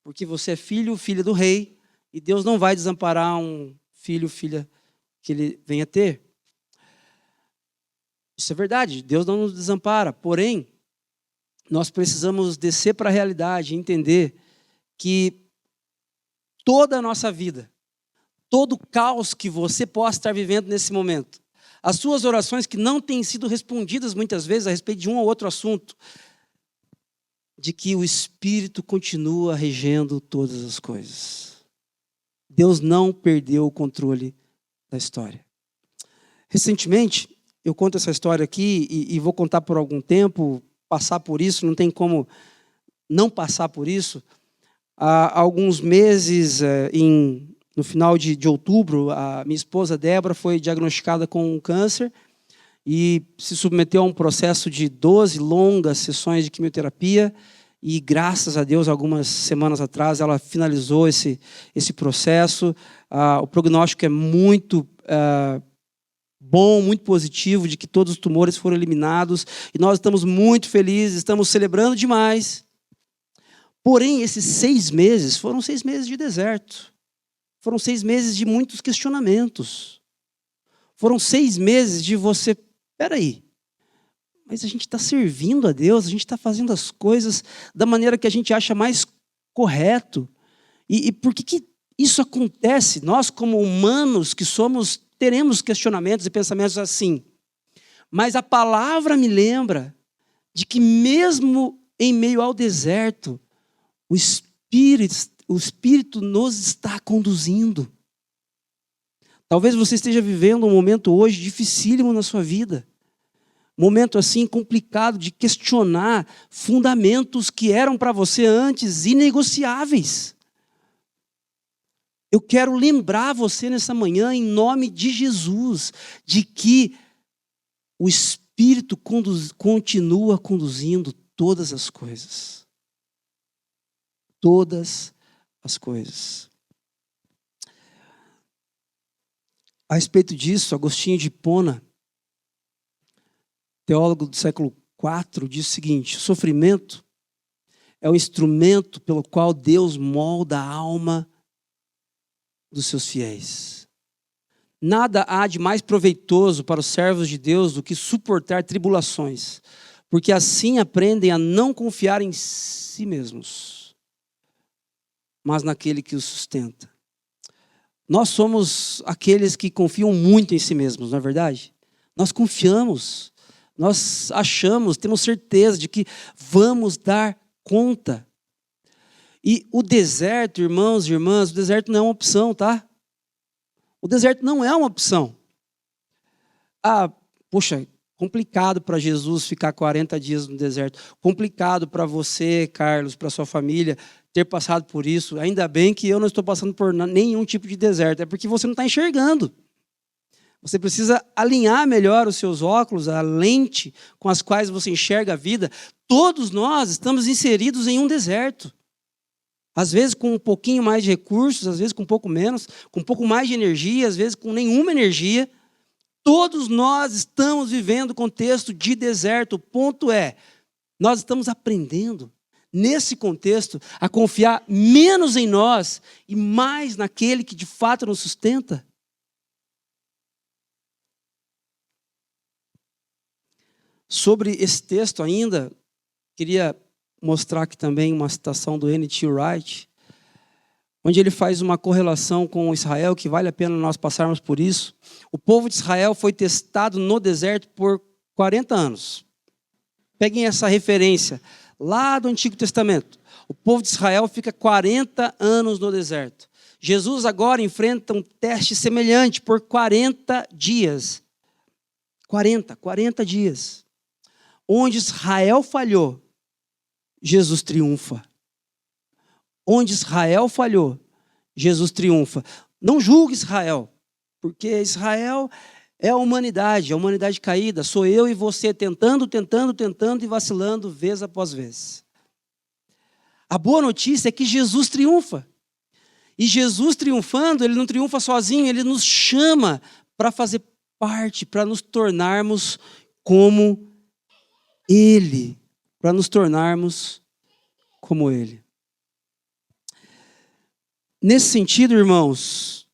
Porque você é filho, filha do rei, e Deus não vai desamparar um filho, filha que ele venha ter. Isso é verdade, Deus não nos desampara. Porém, nós precisamos descer para a realidade e entender que toda a nossa vida, todo o caos que você possa estar vivendo nesse momento, as suas orações que não têm sido respondidas muitas vezes a respeito de um ou outro assunto, de que o Espírito continua regendo todas as coisas. Deus não perdeu o controle da história. Recentemente, eu conto essa história aqui e vou contar por algum tempo, passar por isso, não tem como não passar por isso. Há alguns meses, no final de outubro, a minha esposa Débora foi diagnosticada com um câncer e se submeteu a um processo de 12 longas sessões de quimioterapia e, graças a Deus, algumas semanas atrás, ela finalizou esse processo. O prognóstico é muito bom, muito positivo, de que todos os tumores foram eliminados e nós estamos muito felizes, estamos celebrando demais. Porém, esses 6 meses foram 6 meses de deserto. Foram 6 meses de muitos questionamentos. Foram 6 meses de você... Peraí, mas a gente está servindo a Deus, a gente está fazendo as coisas da maneira que a gente acha mais correto. E por que isso acontece? Nós, como humanos que somos, teremos questionamentos e pensamentos assim. Mas a palavra me lembra de que mesmo em meio ao deserto, o Espírito nos está conduzindo. Talvez você esteja vivendo um momento hoje dificílimo na sua vida. Um momento assim complicado de questionar fundamentos que eram para você antes inegociáveis. Eu quero lembrar você nessa manhã, em nome de Jesus, de que o Espírito continua conduzindo todas as coisas. Todas as coisas. A respeito disso, Agostinho de Hipona, teólogo do século IV, diz o seguinte: o sofrimento é o instrumento pelo qual Deus molda a alma dos seus fiéis. Nada há de mais proveitoso para os servos de Deus do que suportar tribulações, porque assim aprendem a não confiar em si mesmos, mas naquele que os sustenta. Nós somos aqueles que confiam muito em si mesmos, não é verdade? Nós confiamos, nós achamos, temos certeza de que vamos dar conta. E o deserto, irmãos e irmãs, o deserto não é uma opção, tá? O deserto não é uma opção. Poxa, complicado para Jesus ficar 40 dias no deserto. Complicado para você, Carlos, para sua família, ter passado por isso. Ainda bem que eu não estou passando por nenhum tipo de deserto. É porque você não está enxergando. Você precisa alinhar melhor os seus óculos, a lente com as quais você enxerga a vida. Todos nós estamos inseridos em um deserto. Às vezes com um pouquinho mais de recursos, às vezes com um pouco menos, com um pouco mais de energia, às vezes com nenhuma energia. Todos nós estamos vivendo o contexto de deserto. O ponto é, nós estamos aprendendo, nesse contexto, a confiar menos em nós e mais naquele que de fato nos sustenta. Sobre esse texto ainda, queria mostrar aqui também uma citação do N.T. Wright, onde ele faz uma correlação com Israel, que vale a pena nós passarmos por isso. O povo de Israel foi testado no deserto por 40 anos. Peguem essa referência lá do Antigo Testamento. O povo de Israel fica 40 anos no deserto. Jesus agora enfrenta um teste semelhante por 40 dias. 40 dias. Onde Israel falhou, Jesus triunfa. Onde Israel falhou, Jesus triunfa. Não julgue Israel, porque Israel é a humanidade caída. Sou eu e você tentando e vacilando vez após vez. A boa notícia é que Jesus triunfa. E Jesus triunfando, Ele não triunfa sozinho, Ele nos chama para fazer parte, para nos tornarmos como Ele. para nos tornarmos como Ele. Nesse sentido, irmãos,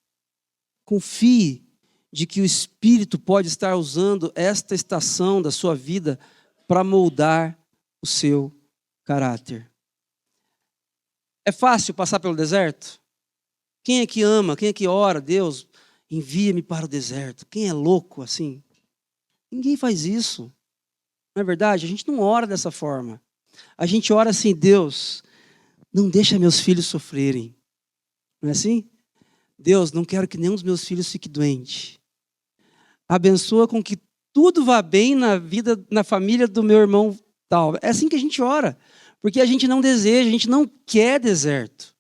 confie de que o Espírito pode estar usando esta estação da sua vida para moldar o seu caráter. É fácil passar pelo deserto? Quem é que ama? Quem é que ora? Deus, envia-me para o deserto. Quem é louco assim? Ninguém faz isso. Não é verdade? A gente não ora dessa forma. A gente ora assim: Deus, não deixa meus filhos sofrerem. Não é assim? Deus, não quero que nenhum dos meus filhos fique doente. Abençoa com que tudo vá bem na vida, na família do meu irmão tal. É assim que a gente ora. Porque a gente não deseja, a gente não quer deserto.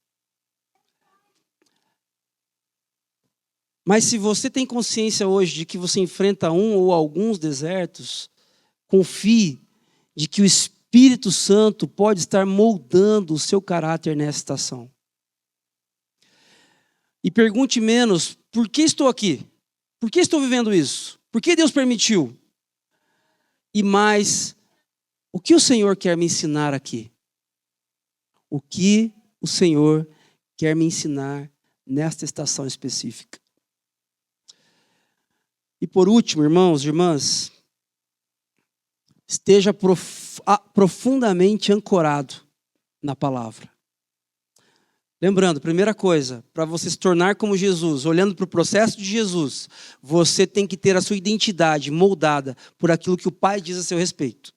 Mas se você tem consciência hoje de que você enfrenta um ou alguns desertos, confie de que o Espírito Santo pode estar moldando o seu caráter nessa estação. E pergunte menos: por que estou aqui? Por que estou vivendo isso? Por que Deus permitiu? E mais, o que o Senhor quer me ensinar aqui? O que o Senhor quer me ensinar nesta estação específica? E por último, irmãos e irmãs, esteja profundamente ancorado na palavra. Lembrando, primeira coisa, para você se tornar como Jesus, olhando para o processo de Jesus, você tem que ter a sua identidade moldada por aquilo que o Pai diz a seu respeito.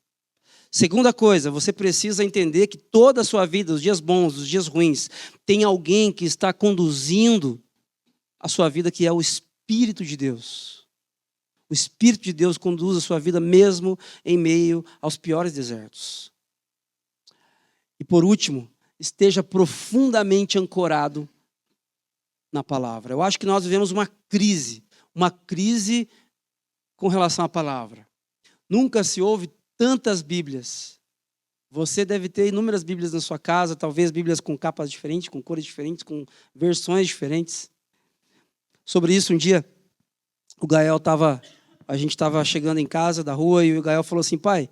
Segunda coisa, você precisa entender que toda a sua vida, os dias bons, os dias ruins, tem alguém que está conduzindo a sua vida, que é o Espírito de Deus. O Espírito de Deus conduz a sua vida mesmo em meio aos piores desertos. E por último, esteja profundamente ancorado na palavra. Eu acho que nós vivemos uma crise com relação à palavra. Nunca se ouve tantas Bíblias. Você deve ter inúmeras Bíblias na sua casa, talvez Bíblias com capas diferentes, com cores diferentes, com versões diferentes. Sobre isso, um dia, a gente estava chegando em casa da rua e o Gael falou assim: pai,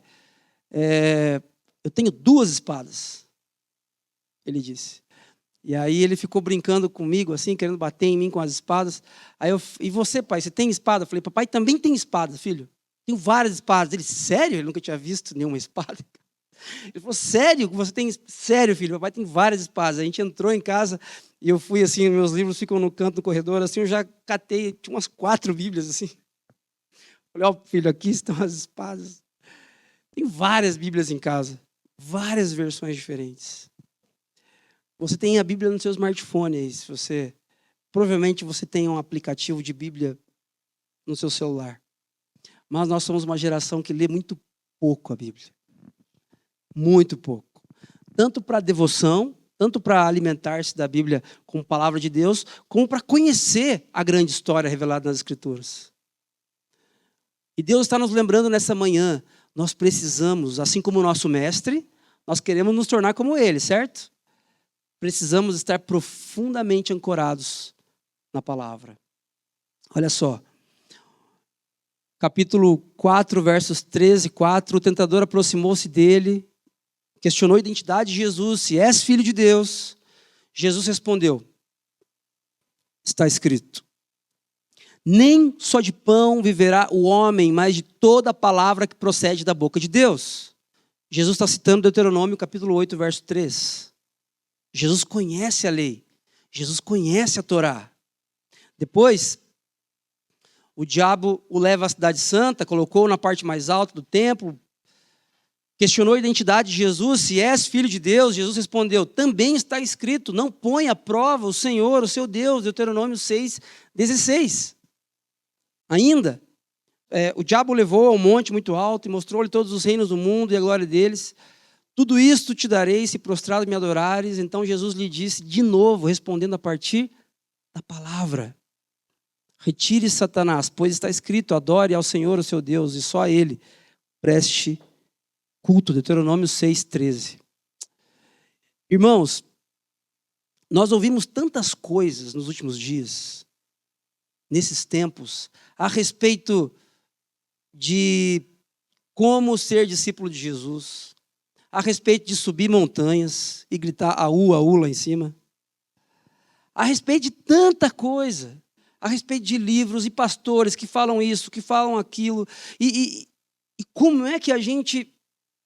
eu tenho 2 espadas. Ele disse. E aí ele ficou brincando comigo, assim, querendo bater em mim com as espadas. E você, pai, você tem espada? Eu falei: papai também tem espada, filho. Tenho várias espadas. Ele: sério? Ele nunca tinha visto nenhuma espada. Ele falou: sério? Você tem? Sério, filho, papai tem várias espadas. A gente entrou em casa e eu fui assim, meus livros ficam no canto do corredor, assim, eu já catei, tinha umas 4 Bíblias, assim. Falei: ó, filho, aqui estão as espadas. Tem várias Bíblias em casa, várias versões diferentes. Você tem a Bíblia no seu smartphone aí, provavelmente você tem um aplicativo de Bíblia no seu celular. Mas nós somos uma geração que lê muito pouco a Bíblia. Muito pouco. Tanto para devoção, tanto para alimentar-se da Bíblia como palavra de Deus, como para conhecer a grande história revelada nas Escrituras. E Deus está nos lembrando nessa manhã, nós precisamos, assim como o nosso mestre, nós queremos nos tornar como ele, certo? Precisamos estar profundamente ancorados na palavra. Olha só. Capítulo 4, versos 13 e 4. O tentador aproximou-se dele, questionou a identidade de Jesus. Se és filho de Deus, Jesus respondeu: está escrito: nem só de pão viverá o homem, mas de toda a palavra que procede da boca de Deus. Jesus está citando Deuteronômio capítulo 8, verso 3. Jesus conhece a lei. Jesus conhece a Torá. Depois, o diabo o leva à cidade santa, colocou na parte mais alta do templo, questionou a identidade de Jesus. Se és filho de Deus, Jesus respondeu: também está escrito, não põe à prova o Senhor, o seu Deus. Deuteronômio 6, 16. Ainda, o diabo o levou a um monte muito alto e mostrou-lhe todos os reinos do mundo e a glória deles. Tudo isto te darei se prostrado me adorares. Então Jesus lhe disse de novo, respondendo a partir da palavra: retire Satanás, pois está escrito: adore ao Senhor o seu Deus e só a Ele preste culto. Deuteronômio 6:13. Irmãos, nós ouvimos tantas coisas nos últimos dias, nesses tempos, a respeito de como ser discípulo de Jesus, a respeito de subir montanhas e gritar aú lá em cima, a respeito de tanta coisa, a respeito de livros e pastores que falam isso, que falam aquilo, e como é que a gente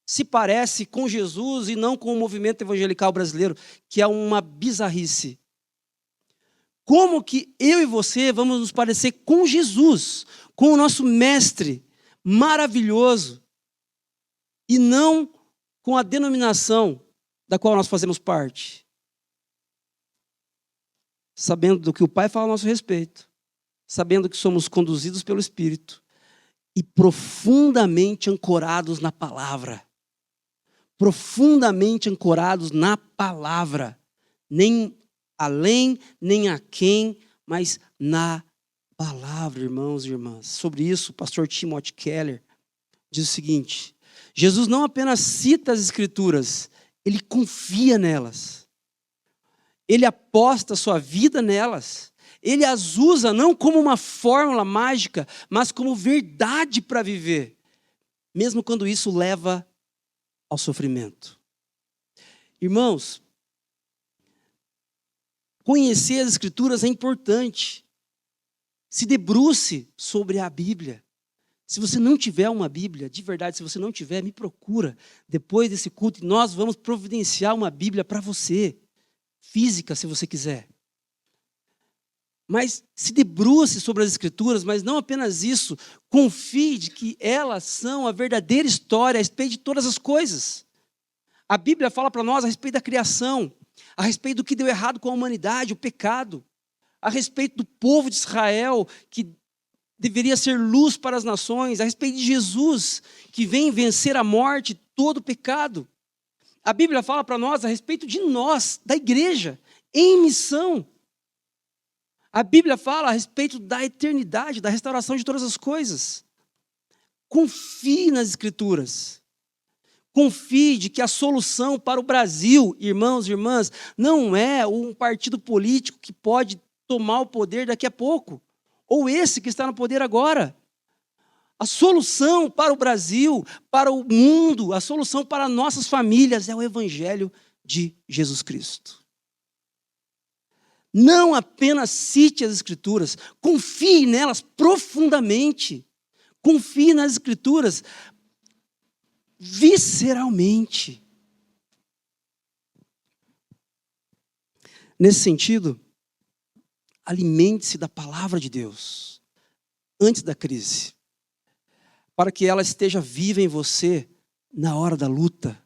se parece com Jesus e não com o movimento evangelical brasileiro, que é uma bizarrice. Como que eu e você vamos nos parecer com Jesus, com o nosso mestre maravilhoso, e não com a denominação da qual nós fazemos parte? Sabendo do que o Pai fala a nosso respeito, sabendo que somos conduzidos pelo Espírito e profundamente ancorados na palavra. Profundamente ancorados na palavra. Nem além, nem aquém, mas na palavra, irmãos e irmãs. Sobre isso, o pastor Timothy Keller diz o seguinte: Jesus não apenas cita as Escrituras, ele confia nelas. Ele aposta sua vida nelas. Ele as usa não como uma fórmula mágica, mas como verdade para viver, mesmo quando isso leva ao sofrimento. Irmãos, conhecer as Escrituras é importante. Se debruce sobre a Bíblia. Se você não tiver uma Bíblia, de verdade, se você não tiver, me procura depois desse culto e nós vamos providenciar uma Bíblia para você, física, se você quiser. Mas se debruce sobre as Escrituras, mas não apenas isso, confie de que elas são a verdadeira história a respeito de todas as coisas. A Bíblia fala para nós a respeito da criação, a respeito do que deu errado com a humanidade, o pecado, a respeito do povo de Israel, que deveria ser luz para as nações, a respeito de Jesus, que vem vencer a morte e todo o pecado. A Bíblia fala para nós a respeito de nós, da igreja, em missão. A Bíblia fala a respeito da eternidade, da restauração de todas as coisas. Confie nas Escrituras. Confie de que a solução para o Brasil, irmãos e irmãs, não é um partido político que pode tomar o poder daqui a pouco, ou esse que está no poder agora. A solução para o Brasil, para o mundo, a solução para nossas famílias é o Evangelho de Jesus Cristo. Não apenas cite as Escrituras, confie nelas profundamente. Confie nas Escrituras visceralmente. Nesse sentido, alimente-se da palavra de Deus antes da crise, para que ela esteja viva em você na hora da luta.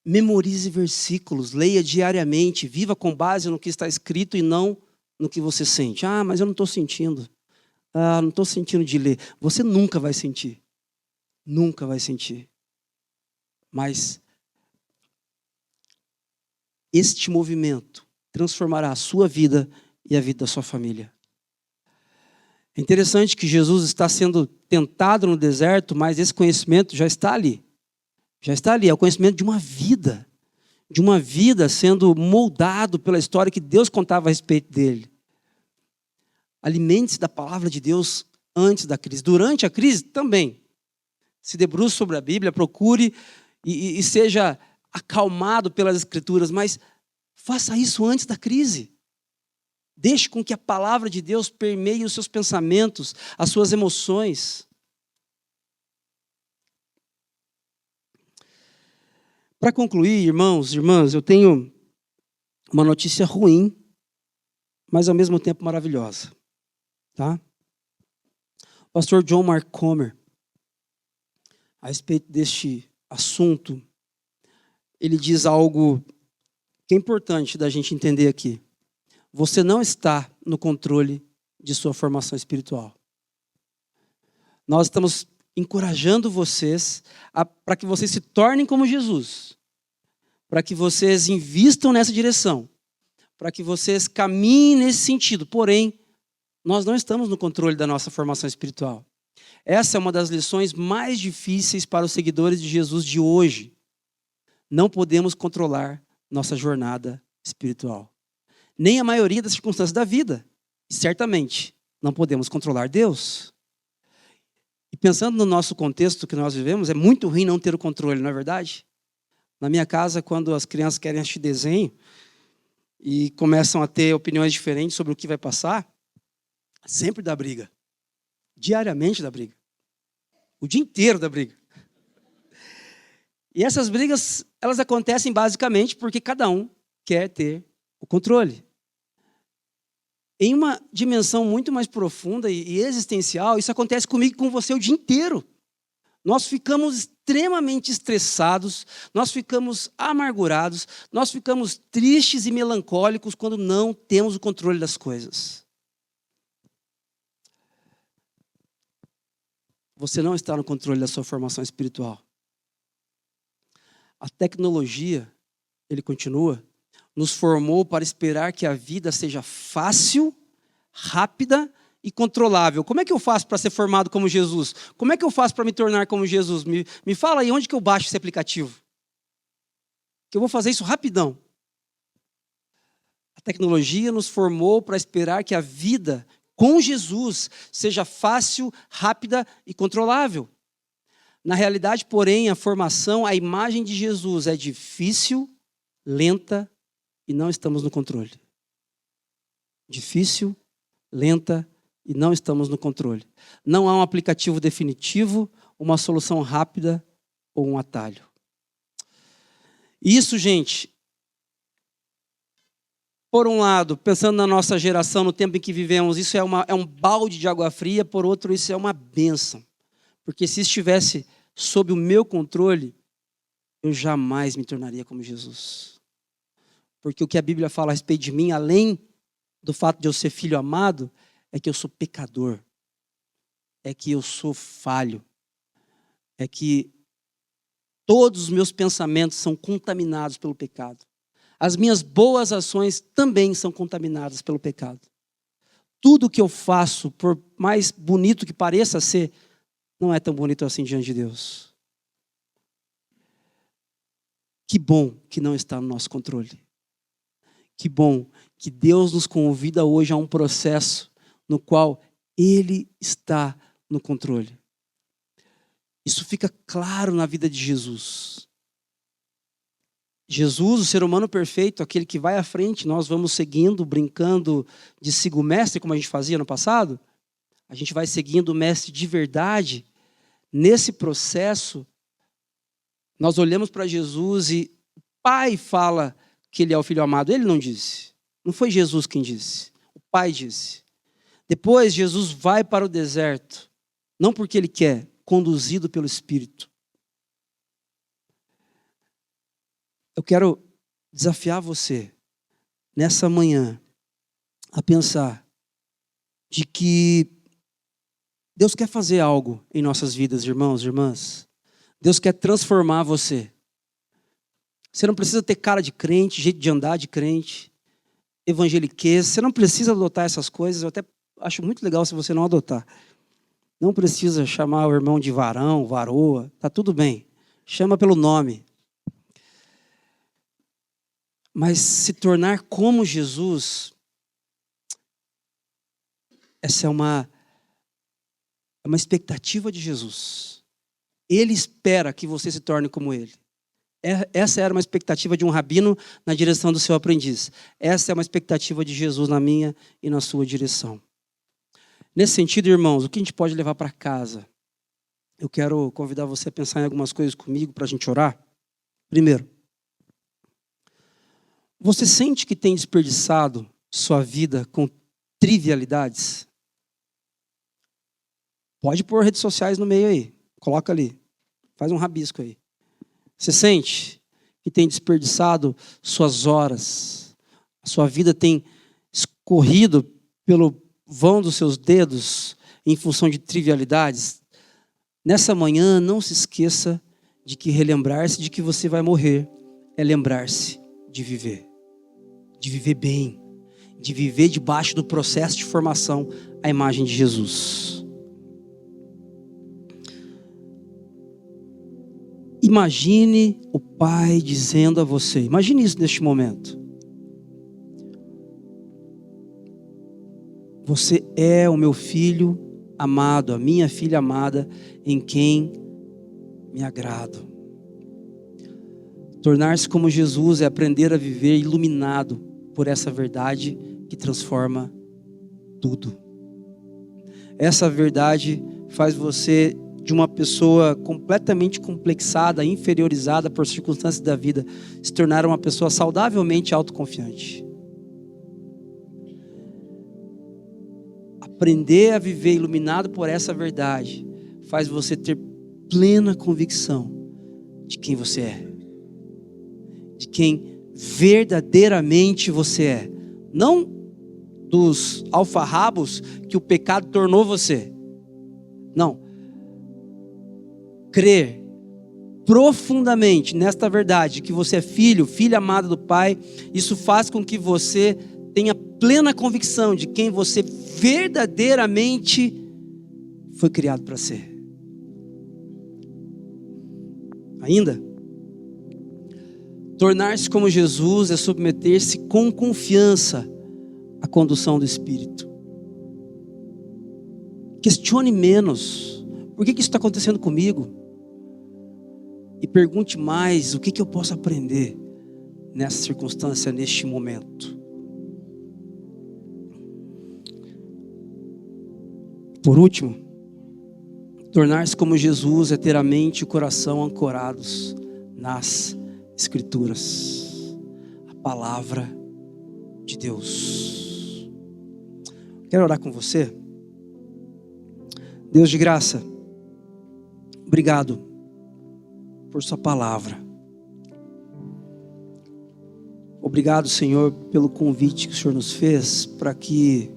Memorize versículos, leia diariamente, viva com base no que está escrito e não no que você sente. Ah, mas eu não estou sentindo. Ah, não estou sentindo de ler. Você nunca vai sentir. Nunca vai sentir. Mas este movimento transformará a sua vida e a vida da sua família. É interessante que Jesus está sendo tentado no deserto, mas esse conhecimento já está ali. Já está ali, é o conhecimento de uma vida sendo moldado pela história que Deus contava a respeito dele. Alimente-se da palavra de Deus antes da crise. Durante a crise, também. Se debruce sobre a Bíblia, procure e seja acalmado pelas Escrituras, mas faça isso antes da crise. Deixe com que a palavra de Deus permeie os seus pensamentos, as suas emoções. Para concluir, irmãos e irmãs, eu tenho uma notícia ruim, mas ao mesmo tempo maravilhosa. Tá? O pastor John Mark Comer, a respeito deste assunto, ele diz algo que é importante da gente entender aqui. Você não está no controle de sua formação espiritual. Nós estamos encorajando vocês para que vocês se tornem como Jesus, para que vocês invistam nessa direção, para que vocês caminhem nesse sentido. Porém, nós não estamos no controle da nossa formação espiritual. Essa é uma das lições mais difíceis para os seguidores de Jesus de hoje. Não podemos controlar nossa jornada espiritual. Nem a maioria das circunstâncias da vida. E certamente não podemos controlar Deus. E pensando no nosso contexto que nós vivemos, é muito ruim não ter o controle, não é verdade? Na minha casa, quando as crianças querem assistir desenho e começam a ter opiniões diferentes sobre o que vai passar, sempre dá briga. Diariamente dá briga. O dia inteiro dá briga. E essas brigas, elas acontecem basicamente porque cada um quer ter o controle. Em uma dimensão muito mais profunda e existencial, isso acontece comigo e com você o dia inteiro. Nós ficamos extremamente estressados, nós ficamos amargurados, nós ficamos tristes e melancólicos quando não temos o controle das coisas. Você não está no controle da sua formação espiritual. A tecnologia, ele continua, nos formou para esperar que a vida seja fácil, rápida e controlável. Como é que eu faço para ser formado como Jesus? Como é que eu faço para me tornar como Jesus? Me fala aí onde que eu baixo esse aplicativo. Que eu vou fazer isso rapidão. A tecnologia nos formou para esperar que a vida com Jesus seja fácil, rápida e controlável. Na realidade, porém, a formação, a imagem de Jesus é difícil, lenta e não estamos no controle. Difícil, lenta e não estamos no controle. Não há um aplicativo definitivo, uma solução rápida ou um atalho. Isso, gente, por um lado, pensando na nossa geração, no tempo em que vivemos, isso é um balde de água fria, por outro, isso é uma bênção. Porque se estivesse sob o meu controle, eu jamais me tornaria como Jesus. Porque o que a Bíblia fala a respeito de mim, além do fato de eu ser filho amado, é que eu sou pecador, é que eu sou falho, é que todos os meus pensamentos são contaminados pelo pecado. As minhas boas ações também são contaminadas pelo pecado. Tudo que eu faço, por mais bonito que pareça ser, não é tão bonito assim diante de Deus. Que bom que não está no nosso controle. Que bom que Deus nos convida hoje a um processo no qual Ele está no controle. Isso fica claro na vida de Jesus. Jesus, o ser humano perfeito, aquele que vai à frente, nós vamos seguindo, brincando de siga o mestre, como a gente fazia no passado. A gente vai seguindo o mestre de verdade. Nesse processo, nós olhamos para Jesus e o Pai fala que Ele é o Filho amado. Ele não disse. Não foi Jesus quem disse. O Pai disse. Depois, Jesus vai para o deserto. Não porque Ele quer, conduzido pelo Espírito. Eu quero desafiar você, nessa manhã, a pensar de que Deus quer fazer algo em nossas vidas, irmãos e irmãs. Deus quer transformar você. Você não precisa ter cara de crente, jeito de andar de crente, evangeliquez. Você não precisa adotar essas coisas. Eu até acho muito legal se você não adotar. Não precisa chamar o irmão de varão, varoa. Tá tudo bem. Chama pelo nome. Mas se tornar como Jesus, essa é uma expectativa de Jesus. Ele espera que você se torne como Ele. Essa era uma expectativa de um rabino na direção do seu aprendiz. Essa é uma expectativa de Jesus na minha e na sua direção. Nesse sentido, irmãos, o que a gente pode levar para casa? Eu quero convidar você a pensar em algumas coisas comigo para a gente orar. Primeiro, você sente que tem desperdiçado sua vida com trivialidades? Pode pôr redes sociais no meio aí. Coloca ali. Faz um rabisco aí. Você sente que tem desperdiçado suas horas? A sua vida tem escorrido pelo vão dos seus dedos em função de trivialidades? Nessa manhã, não se esqueça de que relembrar-se de que você vai morrer é lembrar-se de viver. De viver bem. De viver debaixo do processo de formação à imagem de Jesus. Imagine o Pai dizendo a você, imagine isso neste momento. Você é o meu filho amado, a minha filha amada, em quem me agrado. Tornar-se como Jesus é aprender a viver iluminado por essa verdade que transforma tudo. Essa verdade faz você de uma pessoa completamente complexada, inferiorizada por circunstâncias da vida, se tornar uma pessoa saudavelmente autoconfiante. Aprender a viver iluminado por essa verdade faz você ter plena convicção de quem você é, de quem verdadeiramente você é, não dos alfarrabos que o pecado tornou você. Não. Crer profundamente nesta verdade, que você é filho, filha amada do Pai, isso faz com que você tenha plena convicção de quem você verdadeiramente foi criado para ser. Ainda, tornar-se como Jesus é submeter-se com confiança à condução do Espírito. Questione menos. Por que isso está acontecendo comigo? E pergunte mais, o que eu posso aprender nessa circunstância, neste momento. Por último, tornar-se como Jesus é ter a mente e o coração ancorados nas Escrituras, a palavra de Deus. Quero orar com você. Deus de graça, obrigado por sua palavra. Obrigado, Senhor, pelo convite que o Senhor nos fez para que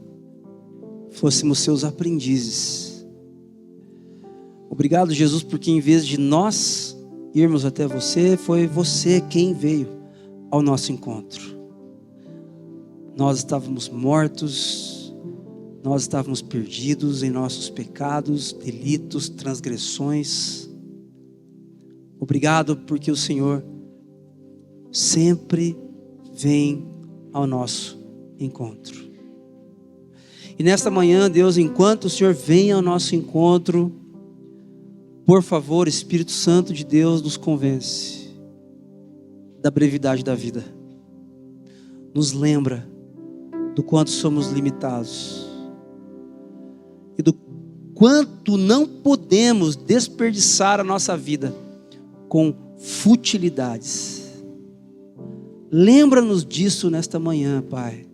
fôssemos seus aprendizes. Obrigado, Jesus, porque em vez de nós irmos até você, foi você quem veio ao nosso encontro. Nós estávamos mortos, nós estávamos perdidos em nossos pecados, delitos, transgressões. Obrigado porque o Senhor sempre vem ao nosso encontro. E nesta manhã, Deus, enquanto o Senhor vem ao nosso encontro, por favor, Espírito Santo de Deus, nos convence da brevidade da vida. Nos lembra do quanto somos limitados e do quanto não podemos desperdiçar a nossa vida com futilidades. Lembra-nos disso nesta manhã, Pai,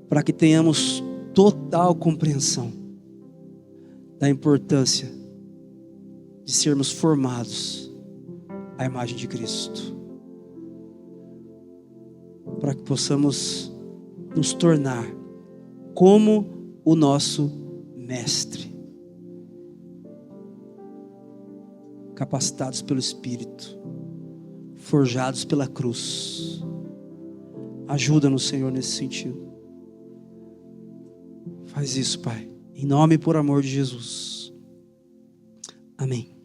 para que tenhamos total compreensão da importância de sermos formados à imagem de Cristo, para que possamos nos tornar como o nosso Mestre, capacitados pelo Espírito, forjados pela cruz. Ajuda-nos, Senhor, nesse sentido. Faz isso, Pai, em nome e por amor de Jesus. Amém.